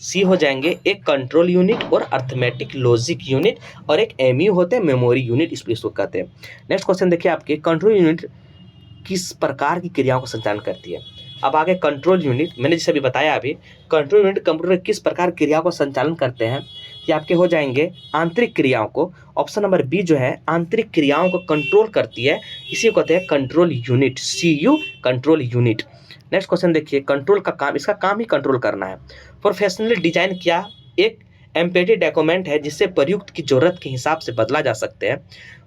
सी हो जाएंगे, एक कंट्रोल यूनिट और अर्थमेटिक लॉजिक यूनिट, और एक एमयू होते हैं, मेमोरी यूनिट, इसको कहते हैं। नेक्स्ट क्वेश्चन देखिए आपके, कंट्रोल यूनिट किस प्रकार की क्रियाओं का संचालन करती है? अब आगे कंट्रोल यूनिट, मैंने जैसे अभी बताया, अभी कंट्रोल यूनिट कंप्यूटर किस प्रकार क्रियाओं का संचालन करते हैं? ये आपके हो जाएंगे आंतरिक क्रियाओं को। ऑप्शन नंबर बी जो है, आंतरिक क्रियाओं को कंट्रोल करती है, इसी को कहते हैं control unit, CU, control unit. Next question देखिए, कंट्रोल का काम, इसका काम ही कंट्रोल करना है। प्रोफेशनली डिजाइन किया एक एम्पेटी डॉक्यूमेंट है जिससे प्रयुक्त की जरूरत के हिसाब से बदला जा सकते हैं।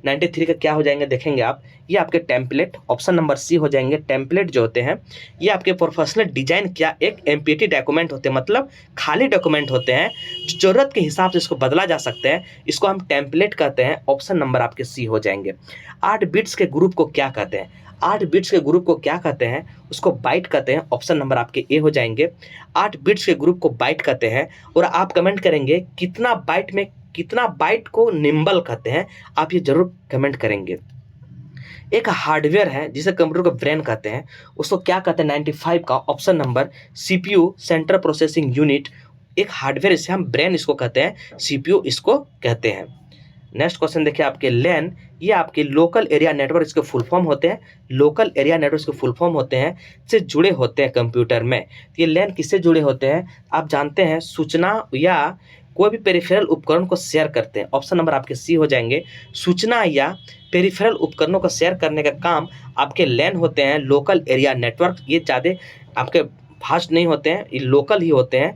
93 का क्या हो जाएंगे देखेंगे आप, ये आपके टेम्पलेट, ऑप्शन नंबर सी हो जाएंगे। टेम्पलेट जो होते हैं ये आपके प्रोफेशनल डिजाइन क्या एक एमपीटी डॉक्यूमेंट होते हैं, मतलब खाली डॉक्यूमेंट होते हैं जो जरूरत के हिसाब से इसको बदला जा सकते हैं, इसको हम टेम्पलेट कहते हैं। ऑप्शन नंबर आपके सी हो जाएंगे। 8 बिट्स के ग्रुप को क्या कहते हैं? 8 बिट्स के ग्रुप को क्या कहते हैं? उसको बाइट कहते हैं। ऑप्शन नंबर आपके ए हो जाएंगे। 8 बिट्स के ग्रुप को बाइट कहते हैं। और आप कमेंट करेंगे कितना बाइट को निम्बल कहते हैं, आप ये जरूर कमेंट करेंगे। एक हार्डवेयर है जिसे कंप्यूटर का ब्रेन कहते हैं, उसको क्या कहते हैं? 95 का option number CPU, central processing unit. एक हार्डवेयर, इसे हम ब्रेन इसको कहते हैं, सीपीयू इसको कहते हैं। नेक्स्ट क्वेश्चन देखिए आपके लैन, ये आपके लोकल एरिया नेटवर्क इसके फुल फॉर्म होते हैं। लोकल एरिया नेटवर्क के फुल फॉर्म होते हैं से जुड़े होते हैं कंप्यूटर में। ये लैन किससे जुड़े होते हैं? आप जानते हैं सूचना या कोई भी पेरिफेरल उपकरण को शेयर करते हैं। ऑप्शन नंबर आपके सी हो जाएंगे। सूचना या पेरिफेरल उपकरणों को शेयर करने का काम आपके लैन होते हैं, लोकल एरिया नेटवर्क। ये ज़्यादा आपके फास्ट नहीं होते हैं, ये लोकल ही होते हैं।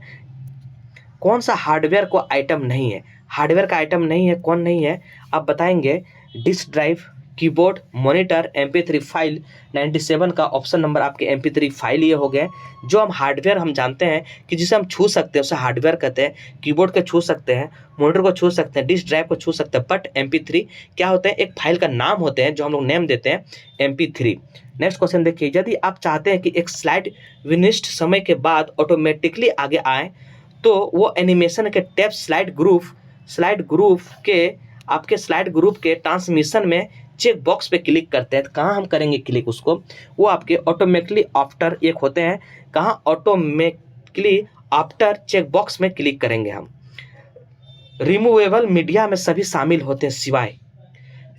कौन सा हार्डवेयर को आइटम नहीं है? हार्डवेयर का आइटम नहीं है, कौन नहीं है आप बताएंगे? Disk drive, keyboard, monitor, MP3 file. 97 का ऑप्शन नंबर आपके MP3 फाइल ये हो गए। जो हम हार्डवेयर हम जानते हैं कि जिसे हम छू सकते हैं उसे हार्डवेयर कहते हैं। कीबोर्ड को छू सकते हैं, मॉनिटर को छू सकते हैं, डिस्क ड्राइव को छू सकते हैं, बट MP3 क्या होते हैं? एक फाइल का नाम होते हैं जो हम लोग नेम देते हैं MP3। नेक्स्ट क्वेश्चन देखिए, यदि आप चाहते हैं कि एक स्लाइड विनिष्ट समय के बाद ऑटोमेटिकली आगे आए तो वो एनिमेशन के टैब स्लाइड ग्रुप के ट्रांसमिशन में चेक बॉक्स पे क्लिक करते हैं। कहाँ हम करेंगे क्लिक उसको? वो आपके ऑटोमेटिकली आफ्टर एक होते हैं, कहाँ? ऑटोमेटिकली आफ्टर चेक बॉक्स में क्लिक करेंगे हम। रिमूवेबल मीडिया में सभी शामिल होते हैं, सिवाय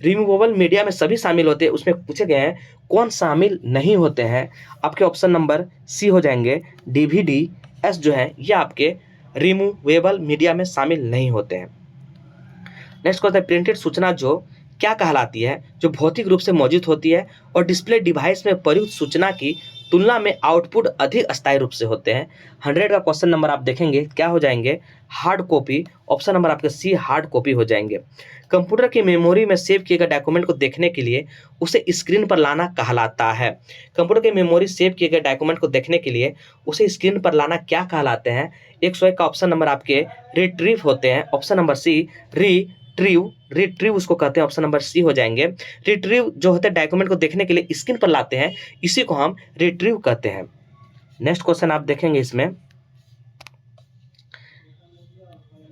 रिमूवेबल मीडिया में सभी शामिल होते हैं, उसमें पूछे गए हैं कौन शामिल नहीं होते हैं? आपके ऑप्शन नंबर सी हो जाएंगे। DVD एस जो है ये आपके रिमूवेबल मीडिया में शामिल नहीं होते हैं। नेक्स्ट होता है प्रिंटेड सूचना, जो क्या कहलाती है? जो भौतिक रूप से मौजूद होती है और डिस्प्ले डिवाइस में प्रयुक्त सूचना की तुलना में आउटपुट अधिक अस्थायी रूप से होते हैं। 100 का क्वेश्चन नंबर आप देखेंगे क्या हो जाएंगे? Hard copy. ऑप्शन नंबर आपके सी हार्ड कॉपी हो जाएंगे। कंप्यूटर की मेमोरी में सेव किए गए डॉक्यूमेंट को देखने के लिए उसे स्क्रीन पर लाना कहलाता है। कंप्यूटर की मेमोरी सेव किए गए डॉक्यूमेंट को देखने के लिए उसे स्क्रीन पर लाना क्या कहलाते हैं? 101 का ऑप्शन नंबर आपके रिट्रीव होते हैं। ऑप्शन नंबर सी रिट्रीव उसको कहते हैं। ऑप्शन नंबर सी हो जाएंगे। रिट्रीव जो होते हैं डॉक्यूमेंट को देखने के लिए स्क्रीन पर लाते हैं, इसी को हम रिट्रीव कहते हैं। नेक्स्ट क्वेश्चन आप देखेंगे इसमें,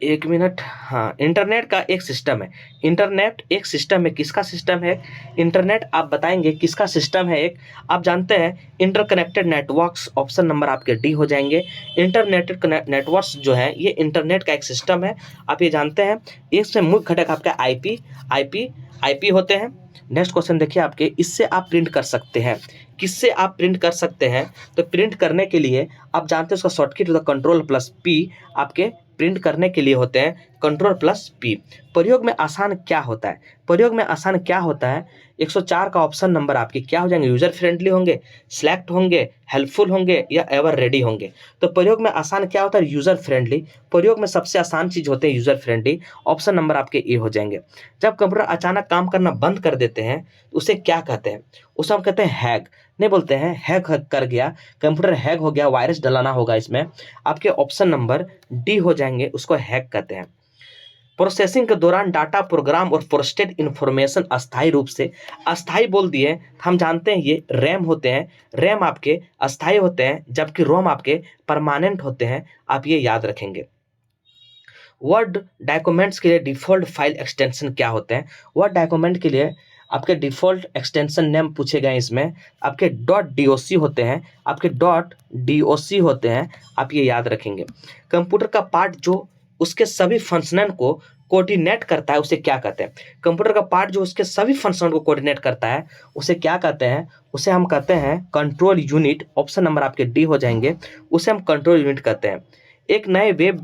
एक मिनट, हाँ, इंटरनेट का एक सिस्टम है। इंटरनेट एक सिस्टम है, किसका सिस्टम है? इंटरनेट आप बताएंगे किसका सिस्टम है? एक आप जानते हैं इंटरकनेक्टेड नेटवर्क्स। ऑप्शन नंबर आपके डी हो जाएंगे। इंटरनेटेड नेटवर्क्स जो है ये इंटरनेट का एक सिस्टम है, आप ये जानते हैं। इसमें मुख्य घटक आपका आईपी होते हैं। नेक्स्ट क्वेश्चन देखिए आपके, इससे आप प्रिंट कर सकते हैं। किससे आप प्रिंट कर सकते हैं? तो प्रिंट करने के लिए आप जानते हैं उसका शॉर्टकट होता है Ctrl+P। आपके प्रिंट करने के लिए होते हैं Ctrl+P। प्रयोग में आसान क्या होता है? प्रयोग में आसान क्या होता है? 104 का ऑप्शन नंबर आपके क्या हो जाएंगे? यूजर फ्रेंडली होंगे, सिलेक्ट होंगे, हेल्पफुल होंगे या एवर रेडी होंगे। तो प्रयोग में आसान क्या होता है? User friendly. प्रयोग में सबसे आसान चीज होते हैं यूजर फ्रेंडली। ऑप्शन नंबर आपके ए हो जाएंगे। जब कंप्यूटर अचानक काम करना बंद कर देते हैं तो उसे क्या कहते हैं? उसे हम कहते हैं हैक। नहीं बोलते हैं हैक कर गया, कंप्यूटर हैक हो गया, वायरस डलाना होगा इसमें। आपके ऑप्शन नंबर डी हो जाएंगे, उसको हैक कहते हैं। प्रोसेसिंग के दौरान डाटा, प्रोग्राम और प्रोसेस्ड इंफॉर्मेशन अस्थायी रूप से, अस्थायी बोल दिए, हम जानते हैं ये रैम होते हैं। रैम आपके अस्थायी होते हैं जबकि रोम आपके परमानेंट होते हैं, आप ये याद रखेंगे। वर्ड डॉक्यूमेंट्स के लिए डिफॉल्ट फाइल एक्सटेंशन क्या होते हैं? वर्ड डॉक्यूमेंट के लिए आपके डिफॉल्ट एक्सटेंशन नेम पूछे गए, इसमें आपके .doc होते हैं, आपके .doc होते हैं, आप ये याद रखेंगे। कंप्यूटर का पार्ट जो उसके सभी फंक्शन को कोऑर्डिनेट करता है उसे क्या कहते हैं? कंप्यूटर का पार्ट जो उसके सभी फंक्शन को कोऑर्डिनेट करता है उसे क्या कहते हैं? उसे हम कहते हैं कंट्रोल यूनिट। ऑप्शन नंबर आपके डी हो जाएंगे, उसे हम कंट्रोल यूनिट कहते हैं। एक नए वेब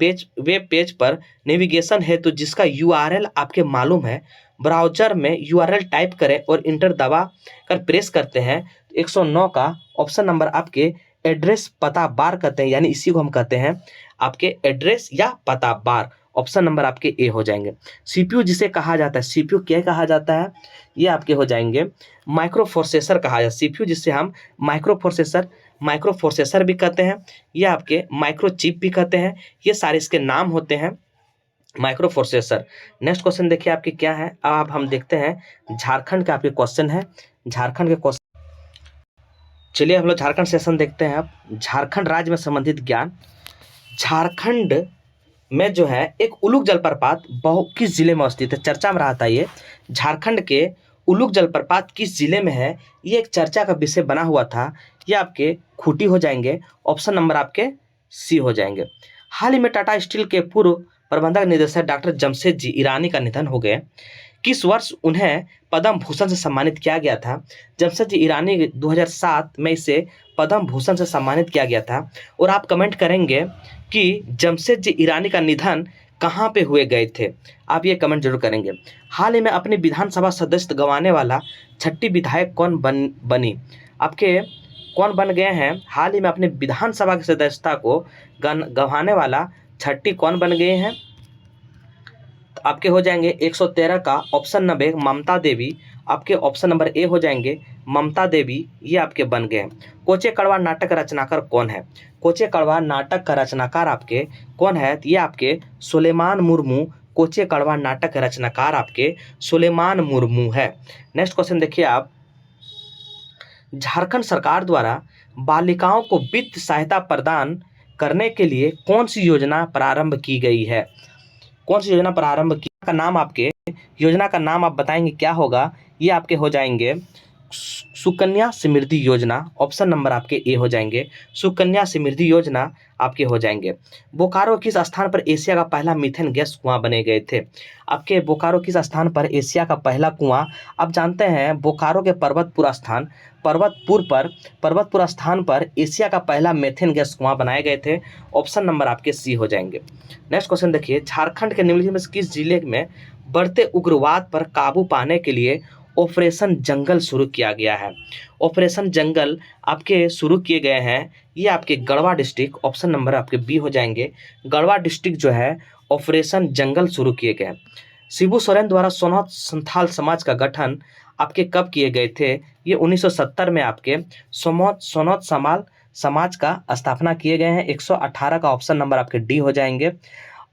पेज पर नेविगेशन है तो जिसका URL आपके मालूम है, ब्राउजर में URL टाइप करें और इंटर दबा कर प्रेस करते हैं। 109 का ऑप्शन नंबर आपके एड्रेस पता बार कहते हैं, यानी इसी को हम कहते हैं आपके एड्रेस या पता बार। ऑप्शन नंबर आपके ए हो जाएंगे। सीपीयू जिसे कहा जाता है, सीपीयू क्या कहा जाता है, ये आपके हो जाएंगे माइक्रो प्रोसेसर कहा जाता है। सीपीयू जिसे हम माइक्रो प्रोसेसर भी कहते हैं, ये आपके माइक्रो चिप भी कहते हैं, ये सारे इसके नाम होते हैं माइक्रो प्रोसेसर। नेक्स्ट क्वेश्चन देखिए आपके क्या है, अब हम देखते हैं झारखंड का आपके क्वेश्चन है, झारखंड के क्वेश्चन। चलिए हम लोग झारखंड सेशन देखते हैं। अब झारखंड राज्य में संबंधित ज्ञान। झारखंड में जो है एक उलुक जलप्रपात किस जिले में स्थित है, चर्चा में रहा था ये। झारखंड के उलुक जलप्रपात किस जिले में है, ये एक चर्चा का विषय बना हुआ था। ये आपके खूंटी हो जाएंगे, ऑप्शन नंबर आपके सी हो जाएंगे। हाल ही में टाटा स्टील के पूर्व प्रबंधक निदेशक डॉक्टर जमशेद जी ईरानी का निधन हो गए। किस वर्ष उन्हें पद्म भूषण से सम्मानित किया गया था? जमशेद जी ईरानी 2007 में इसे पद्म भूषण से सम्मानित किया गया था। और आप कमेंट करेंगे कि जमशेद जी ईरानी का निधन कहाँ पे हुए गए थे, आप ये कमेंट जरूर करेंगे। हाल ही में अपनी विधानसभा सदस्य गंवाने वाला छठी विधायक कौन बनी? आपके कौन बन गए हैं? हाल ही में अपने विधानसभा की सदस्यता को गंवाने वाला छठी कौन बन गए हैं? आपके हो जाएंगे 113 का ऑप्शन नंबर ममता देवी, आपके ऑप्शन नंबर ए हो जाएंगे ममता देवी, ये आपके बन गए हैं। कोचे कड़वा नाटक रचनाकार कौन है? कोचे कड़वा नाटक का रचनाकार आपके कौन है? ये आपके सुलेमान मुर्मू, कोचे कड़वा नाटक का रचनाकार आपके सुलेमान मुर्मू है। नेक्स्ट क्वेश्चन देखिए आप, झारखंड सरकार द्वारा बालिकाओं को वित्त सहायता प्रदान करने के लिए कौन सी योजना प्रारंभ की गई है? कौन सी योजना प्रारंभ की का नाम आपके, योजना का नाम आप बताएंगे क्या होगा? ये आपके हो जाएंगे सुकन्या समृद्धि योजना, ऑप्शन नंबर आपके ए हो जाएंगे सुकन्या समृद्धि योजना आपके हो जाएंगे। बोकारो किस स्थान पर एशिया का पहला मीथेन गैस कुआं बने गए थे? आपके बोकारो किस स्थान पर एशिया का पहला कुआं, आप जानते हैं बोकारो के पर्वतपुर स्थान पर एशिया का पहला मीथेन गैस कुआं बनाए गए थे। ऑप्शन नंबर आपके सी हो जाएंगे। नेक्स्ट क्वेश्चन देखिए, झारखंड के निम्नलिखित में से किस जिले में बढ़ते उग्रवाद पर काबू पाने के लिए ऑपरेशन जंगल शुरू किया गया है? ऑपरेशन जंगल आपके शुरू किए गए हैं, ये आपके गढ़वा डिस्ट्रिक्ट, ऑप्शन नंबर आपके बी हो जाएंगे गढ़वा डिस्ट्रिक्ट जो है ऑपरेशन जंगल शुरू किए गए। शिबू सोरेन द्वारा सोनहत संथाल समाज का गठन आपके कब किए गए थे? ये 1970 में आपके सोनहत समाज का स्थापना किए गए हैं। 118 का ऑप्शन नंबर आपके डी हो जाएंगे।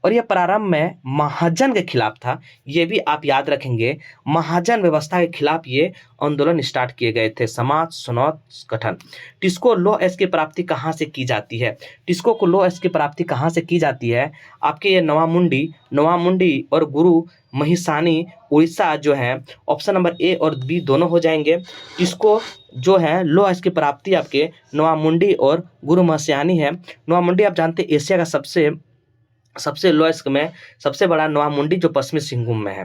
और यह प्रारंभ में महाजन के खिलाफ था, ये भी आप याद रखेंगे, महाजन व्यवस्था के खिलाफ ये आंदोलन स्टार्ट किए गए थे। समाज सोनहत गठन। टिस्को लो एस की प्राप्ति कहाँ से की जाती है? टिस्को को लो एस की प्राप्ति कहाँ से की जाती है? आपके ये नवामुंडी और गुरु महिसानी उड़ीसा जो है, ऑप्शन नंबर ए और बी दोनों हो जाएंगे। टिस्को जो है लो एस की प्राप्ति आपके नवामुंडी और गुरु महिसानी है। नवामुंडी आप जानते हैं एशिया का सबसे लोएस्ट में सबसे बड़ा नवामुंडी जो पश्चिमी सिंहभूम में है।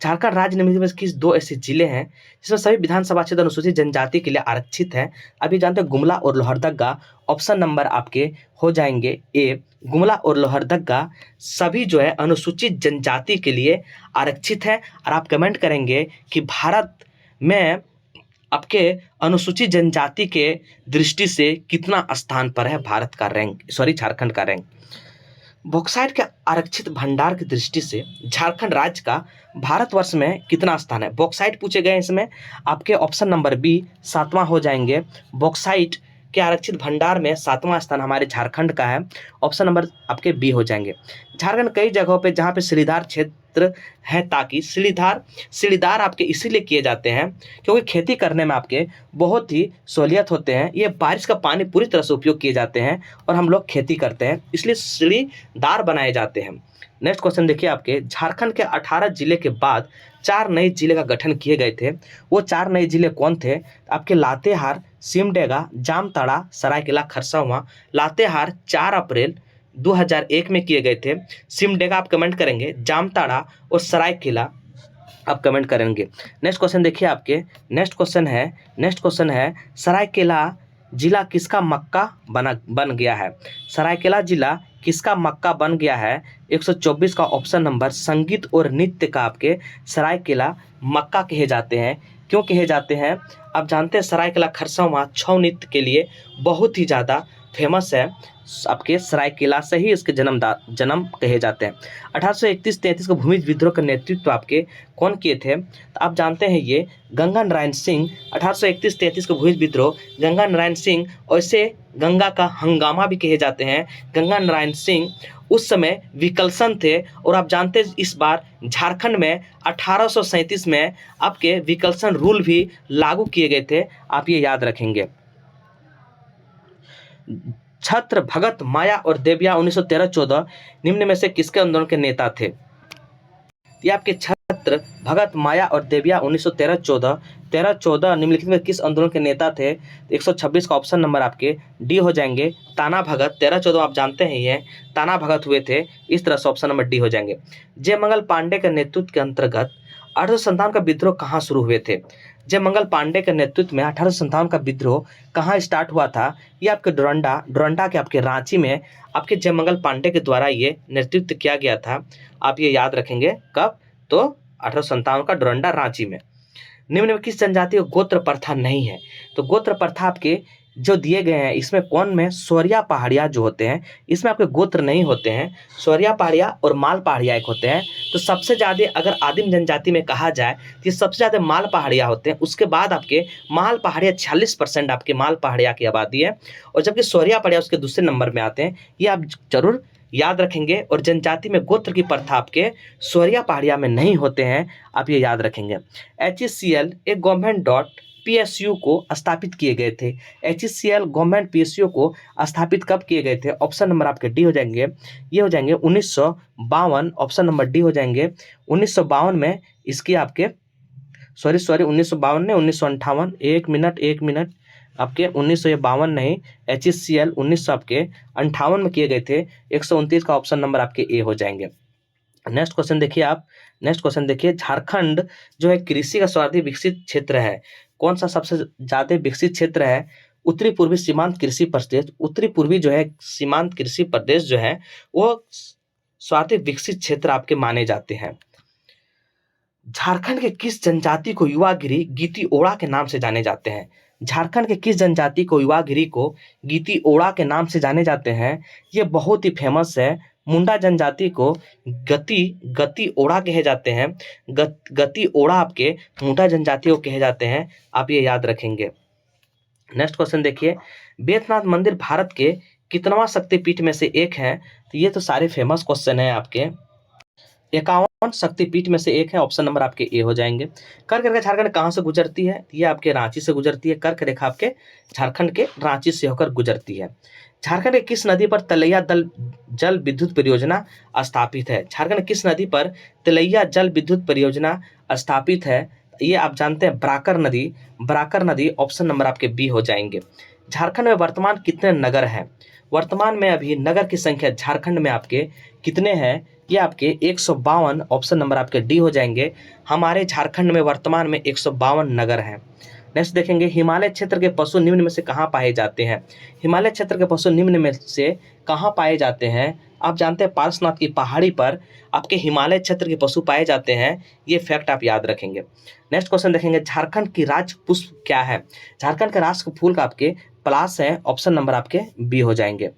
झारखंड राज्य निम्नलिखित में किस दो ऐसे जिले हैं जिसमें सभी विधानसभा क्षेत्र अनुसूचित जनजाति के लिए आरक्षित है? अभी जानते हैं गुमला और लोहरदगा, ऑप्शन नंबर आपके हो जाएंगे ए गुमला और लोहरदगा सभी जो है अनुसूचित जनजाति के लिए आरक्षित है। और आप कमेंट करेंगे कि भारत में आपके अनुसूचित जनजाति के दृष्टि से कितना स्थान पर है भारत का रैंक, झारखंड का रैंक। बॉक्साइट के आरक्षित भंडार की दृष्टि से झारखंड राज्य का भारतवर्ष में कितना स्थान है? बॉक्साइट पूछे गए इसमें, आपके ऑप्शन नंबर बी 7वां हो जाएंगे। बॉक्साइट के आरक्षित भंडार में 7वां स्थान हमारे झारखंड का है, ऑप्शन नंबर आपके बी हो जाएंगे। झारखंड कई जगहों पे जहाँ पे सीढ़ीदार क्षेत्र है, ताकि सीढ़ीदार आपके इसीलिए किए जाते हैं क्योंकि खेती करने में आपके बहुत ही सहूलियत होते हैं। ये बारिश का पानी पूरी तरह से उपयोग किए जाते हैं और हम लोग खेती करते हैं, इसलिए सीढ़ीदार बनाए जाते हैं। नेक्स्ट क्वेश्चन देखिए आपके, झारखंड के 18 जिले के बाद 4 नए जिले का गठन किए गए थे। वो 4 नए जिले कौन थे? आपके लातेहार, सिमडेगा, जामताड़ा, सरायकेला, खरसावां। लातेहार 4 अप्रैल 2001 में किए गए थे। सिमडेगा आप कमेंट करेंगे, जामताड़ा और सरायकेला आप कमेंट करेंगे। नेक्स्ट क्वेश्चन देखिए आपके, नेक्स्ट क्वेश्चन है सरायकेला जिला किसका मक्का बन गया है? सरायकेला जिला किसका मक्का बन गया है? 124 का ऑप्शन नंबर संगीत और नृत्य का आपके सरायकेला मक्का कहे जाते हैं। क्यों कहे जाते हैं? आप जानते हैं सरायकेला खरसावां छऊ नृत्य के लिए बहुत ही ज़्यादा फेमस है। आपके सरायकेला से ही इसके जन्म कहे जाते हैं। 1831-33 को भूमि विद्रोह का नेतृत्व आपके कौन किए थे? तो आप जानते हैं ये गंगा नारायण सिंह। 1831-33 को भूमि विद्रोह गंगा नारायण सिंह, वैसे गंगा का हंगामा भी कहे जाते हैं। गंगा नारायण सिंह उस समय विकलसन थे, और आप जानते हैं इस बार झारखंड में 1837 में आपके विकलसन रूल भी लागू किए गए थे, आप ये याद रखेंगे। छत्र भगत माया और देवया 1913-14 निम्न में से किसके आंदोलन के नेता थे? ये आपके छत्र भगत माया और देवया 1913-14 13-14 निम्नलिखित में किस आंदोलन के नेता थे? 126 का ऑप्शन नंबर आपके डी हो जाएंगे ताना भगत। 13-14 आप जानते हैं ये ताना भगत हुए थे, इस तरह से ऑप्शन नंबर डी हो जाएंगे। जयमंगल पांडे के नेतृत्व के अंतर्गत 1857 का विद्रोह कहाँ शुरू हुए थे? जयमंगल पांडे के नेतृत्व में 1857 का विद्रोह कहाँ स्टार्ट हुआ था? ये आपके डोरंडा के आपके रांची में आपके जयमंगल पांडे के द्वारा ये नेतृत्व किया गया था। आप ये याद रखेंगे कब? तो 1857 का डोरंडा रांची में। निम्न में किस जनजाति को गोत्र प्रथा नहीं है? तो गोत्र प्रथा आपके जो दिए गए हैं इसमें कौन में सोरिया पहाड़िया जो होते हैं इसमें आपके गोत्र नहीं होते हैं। सोरिया पहाड़िया और माल पहाड़िया एक होते हैं। तो सबसे ज़्यादा अगर आदिम जनजाति में कहा जाए तो ये सबसे ज़्यादा माल पहाड़िया होते हैं। उसके बाद आपके माल पहाड़िया 46% आपके माल पहाड़िया की आबादी है, और जबकि सोरिया पहाड़िया उसके दूसरे नंबर में आते हैं। ये आप जरूर याद रखेंगे। और जनजाति में गोत्र की प्रथा आपके सोरिया पहाड़िया में नहीं होते हैं, आप ये याद रखेंगे। HECL एक गवर्नमेंट PSU को स्थापित किए गए थे। HECL गवर्नमेंट PSU को स्थापित कब किए गए थे? ऑप्शन नंबर आपके डी हो जाएंगे, ये हो जाएंगे 1952। ऑप्शन नंबर डी हो जाएंगे 1952 में। इसकी आपके सॉरी 1952 ने 1958, एक मिनट आपके 1952 नहीं, HECL 1958 में किए गए थे। 129 का ऑप्शन नंबर आपके ए हो जाएंगे। नेक्स्ट क्वेश्चन देखिए आप, नेक्स्ट क्वेश्चन देखिए। झारखंड जो है कृषि का सर्वाधिक विकसित क्षेत्र है, कौन सा सबसे ज्यादा विकसित क्षेत्र है? उत्तरी पूर्वी सीमांत कृषि प्रदेश। उत्तरी पूर्वी जो है सीमांत कृषि प्रदेश जो है वो सर्वाधिक विकसित क्षेत्र आपके माने जाते हैं। झारखंड के किस जनजाति को युवागिरी गीती ओड़ा के नाम से जाने जाते हैं? झारखंड के किस जनजाति को युवागिरी को गीती ओड़ा के नाम से जाने जाते हैं? ये बहुत ही फेमस है। मुंडा जनजाति को गति ओड़ा कहे जाते हैं। गति ओड़ा आपके मुंडा जनजाति को कहे जाते हैं, आप ये याद रखेंगे। नेक्स्ट क्वेश्चन देखिए। बैद्यनाथ मंदिर भारत के कितनवां शक्तिपीठ में से एक है? तो ये तो सारे फेमस क्वेश्चन है आपके। 51 शक्तिपीठ में से एक है, ऑप्शन नंबर आपके ए हो जाएंगे। कर्क रेखा झारखंड कहाँ से गुजरती है? ये आपके रांची से गुजरती है। कर्क रेखा आपके झारखंड के रांची से होकर गुजरती है। झारखंड के किस नदी पर तलैया जल विद्युत परियोजना स्थापित है? झारखंड किस नदी पर तलैया जल विद्युत परियोजना स्थापित है? ये आप जानते हैं बराकर नदी। ऑप्शन नंबर आपके बी हो जाएंगे। झारखंड में वर्तमान कितने नगर हैं? वर्तमान में अभी नगर की संख्या झारखंड में आपके कितने हैं? ये आपके 152, ऑप्शन नंबर आपके डी हो जाएंगे। हमारे झारखंड में वर्तमान में 152 नगर हैं। नेक्स्ट देखेंगे। हिमालय क्षेत्र के पशु निम्न में से कहाँ पाए जाते हैं? हिमालय क्षेत्र के पशु निम्न में से कहाँ पाए जाते हैं? आप जानते हैं पारसनाथ की पहाड़ी पर आपके हिमालय क्षेत्र के पशु पाए जाते हैं, ये फैक्ट आप याद रखेंगे। नेक्स्ट क्वेश्चन देखेंगे। झारखंड की राज्य पुष्प क्या है? झारखंड के राष्ट्र फूल का आपके पलाश है, ऑप्शन नंबर आपके बी हो जाएंगे।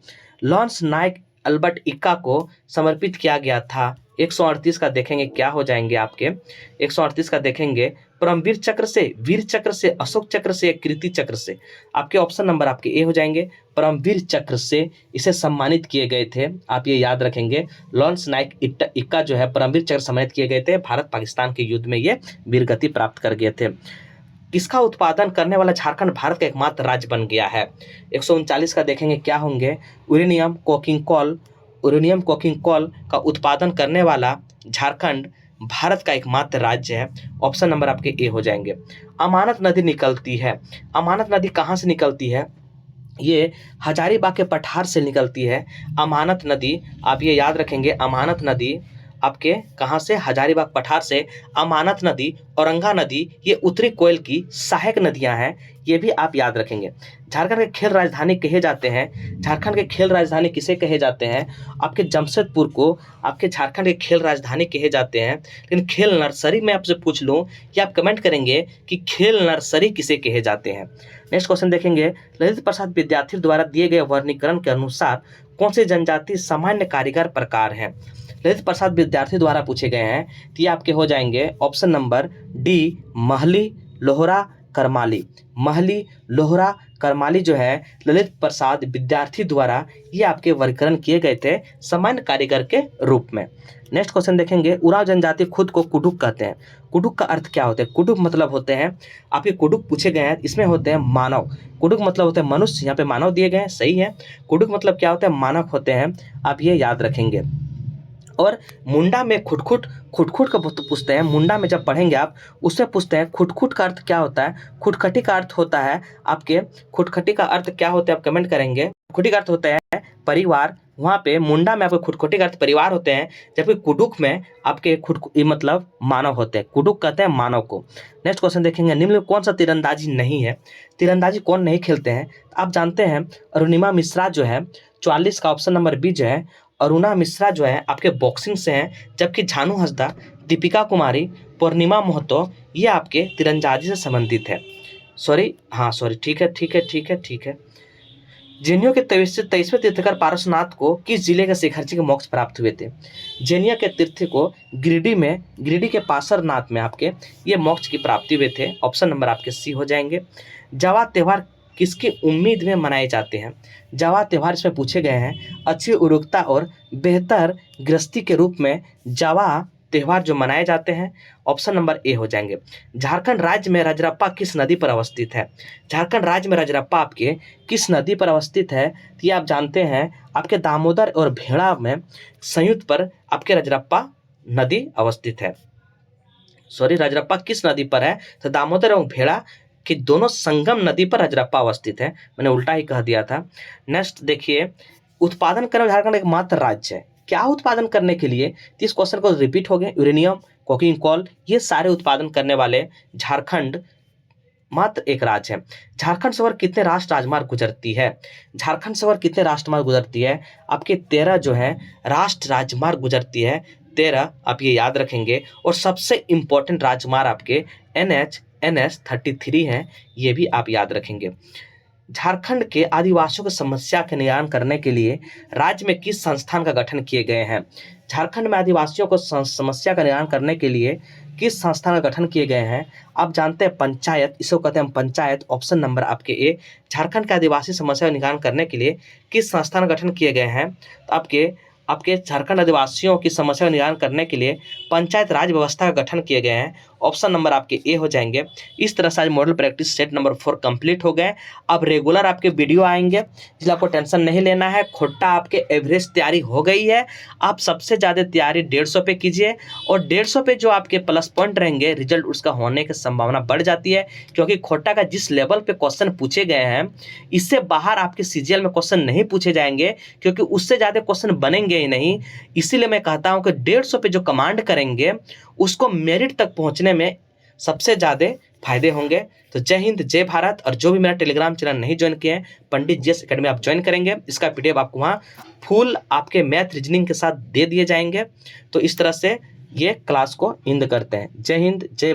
लॉन्स नायक अल्बर्ट इक्का को समर्पित किया गया था। 138 का देखेंगे क्या हो जाएंगे आपके? 138 का देखेंगे परमवीर चक्र से, वीर चक्र से, अशोक चक्र से, कीर्ति चक्र से। आपके ऑप्शन नंबर आपके ए हो जाएंगे। परमवीर चक्र से इसे सम्मानित किए गए थे, आप ये याद रखेंगे। लॉन्स नायक इक्का जो है परमवीर चक्र सम्मानित किए गए थे। भारत पाकिस्तान के युद्ध में ये वीरगति प्राप्त कर गए थे। किसका उत्पादन करने वाला झारखंड भारत का एकमात्र राज्य बन गया है? 139 का देखेंगे क्या होंगे? यूरेनियम कोकिंग कोल का उत्पादन करने वाला झारखंड भारत का एकमात्र राज्य है। ऑप्शन नंबर आपके ए हो जाएंगे। अमानत नदी निकलती है। अमानत नदी कहाँ से निकलती है? ये हजारीबाग के पठार से निकलती है अमानत नदी, आप ये याद रखेंगे। अमानत नदी आपके कहाँ से, हजारीबाग पठार से। अमानत नदी, औरंगा नदी, ये उत्तरी कोयल की सहायक नदियां हैं, ये भी आप याद रखेंगे। झारखंड के खेल राजधानी कहे जाते हैं, झारखंड के खेल राजधानी किसे कहे जाते हैं? आपके जमशेदपुर को आपके झारखंड के खेल राजधानी कहे जाते हैं। लेकिन खेल नर्सरी में आपसे पूछ लूं कि आप कमेंट करेंगे कि खेल नर्सरी किसे कहे जाते हैं। नेक्स्ट क्वेश्चन देखेंगे, ललित प्रसाद विद्यार्थी द्वारा दिए गए वर्गीकरण के अनुसार कौन से जनजाति सामान्य कारीगर प्रकार हैं? ललित प्रसाद विद्यार्थी द्वारा पूछे गए हैं, तो ये आपके हो जाएंगे option number D, Mahli, Lohra, Karmali. Mahli, Lohra, Karmali जो है ललित प्रसाद विद्यार्थी द्वारा ये आपके वर्गीकरण किए गए थे सामान्य कारीगर के रूप में। नेक्स्ट क्वेश्चन देखेंगे, उरांव जनजाति खुद को कुडुक कहते हैं। कुडुक का अर्थ क्या होता है? कुडुक मतलब होते हैं, आपके कुडुक पूछे गए हैं, इसमें होते हैं मानव। कुडुक मतलब होते हैं मनुष्य, यहाँ पे मानव दिए गए हैं, सही है। कुडुक मतलब क्या होता है? मानव होते हैं, आप ये याद रखेंगे। और मुंडा में खुटखुट, खुटखुट का पूछते हैं, मुंडा में जब पढ़ेंगे आप उससे पूछते हैं खुटखुट का अर्थ क्या होता है? खुटखटी का अर्थ होता है आपके, खुटखटी का अर्थ क्या होता है आप कमेंट करेंगे। खुटखटी का अर्थ होता है परिवार, वहाँ पे मुंडा में आपके खुटखटी का अर्थ परिवार होते हैं, जबकि कुडुक में आपके मतलब मानव होते हैं। कुडुक कहते हैं मानव को। नेक्स्ट क्वेश्चन देखेंगे, निम्न में कौन सा तीरंदाजी नहीं है? तीरंदाजी कौन नहीं खेलते हैं? आप जानते हैं अरुणिमा मिश्रा जो है, 44 का ऑप्शन नंबर बी जो है, अरुणा मिश्रा जो है आपके बॉक्सिंग से हैं, जबकि झानू हंसदा, दीपिका कुमारी, पूर्णिमा महतो ये आपके तीरंदाजी से संबंधित है। ठीक है। जैनियों के 23वें तीर्थंकर पारसनाथ को किस जिले के शिखर जी के मोक्ष प्राप्त हुए थे? जैनिया के तीर्थ को गिरिडीह के पासरनाथ में आपके ये मोक्ष की प्राप्ति हुए थे। ऑप्शन नंबर आपके सी हो जाएंगे। जावा त्योहार किसकी उम्मीद में मनाए जाते हैं? जावा त्योहार इसमें पूछे गए हैं, अच्छी उर्वरकता और बेहतर गृहस्थी के रूप में जावा त्योहार जो मनाए जाते हैं। ऑप्शन नंबर ए हो जाएंगे। झारखंड राज्य में रजरप्पा किस नदी पर अवस्थित है? झारखंड राज्य में रजरप्पा आपके किस नदी पर अवस्थित है? तो ये आप जानते हैं आपके दामोदर और भेड़ा में संयुक्त पर आपके रजरप्पा नदी अवस्थित है। रजरप्पा किस नदी पर है? तो दामोदर एवं भेड़ा कि दोनों संगम नदी पर रजरप्पा अवस्थित है, मैंने उल्टा ही कह दिया था। नेक्स्ट देखिए, उत्पादन करने में झारखंड एकमात्र राज्य है, क्या उत्पादन करने के लिए? तो इस क्वेश्चन को रिपीट हो गए, यूरेनियम, कोकिंग कोल, ये सारे उत्पादन करने वाले झारखंड मात्र एक राज्य है। झारखंड से होकर कितने राष्ट्र राजमार्ग गुजरती है? झारखंड से होकर कितने राष्ट्रमार्ग गुजरती है? आपके 13 जो है राष्ट्र राजमार्ग गुजरती है, 13 आप ये याद रखेंगे। और सबसे इंपॉर्टेंट राजमार्ग आपके NH 33 हैं, ये भी आप याद रखेंगे। झारखंड के आदिवासियों की समस्या के निदान करने के लिए राज्य में किस संस्थान का गठन किए गए हैं? झारखंड में आदिवासियों को समस्या का निदान करने के लिए किस संस्थान का गठन किए गए हैं? आप जानते हैं पंचायत, इसको कहते हैं पंचायत। ऑप्शन नंबर आपके ए। झारखंड के आदिवासी समस्या का निदान करने के लिए किस संस्थान का गठन किए गए हैं? तो आपके झारखंड आदिवासियों की समस्या का निदान करने के लिए पंचायत राज व्यवस्था का गठन किए गए हैं। ऑप्शन नंबर आपके ए हो जाएंगे। इस तरह से आज model practice set number 4 complete हो गए। अब रेगुलर आपके वीडियो आएंगे, जिसलिए आपको टेंशन नहीं लेना है। खोट्टा आपके एवरेज तैयारी हो गई है, आप सबसे ज़्यादा तैयारी 150 पे कीजिए, और 150 पे जो आपके प्लस पॉइंट रहेंगे रिजल्ट उसका होने की संभावना बढ़ जाती है, क्योंकि खोट्टा का जिस लेवल पे क्वेश्चन पूछे गए हैं इससे बाहर आपके सीजीएल में क्वेश्चन नहीं पूछे जाएंगे, क्योंकि उससे ज़्यादा क्वेश्चन बनेंगे ही नहीं। इसीलिए मैं कहता हूं कि 150 पे जो कमांड करेंगे उसको मेरिट तक पहुंचने में सबसे ज़्यादा फायदे होंगे। तो जय हिंद, जय भारत। और जो भी मेरा टेलीग्राम चैनल नहीं ज्वाइन किए हैं, पंडित जीएस एकेडमी आप ज्वाइन करेंगे, इसका पीडीएफ आपको वहाँ फुल आपके मैथ रीजनिंग के साथ दे दिए जाएंगे। तो इस तरह से ये क्लास को इंद करते हैं। जय हिंद, जय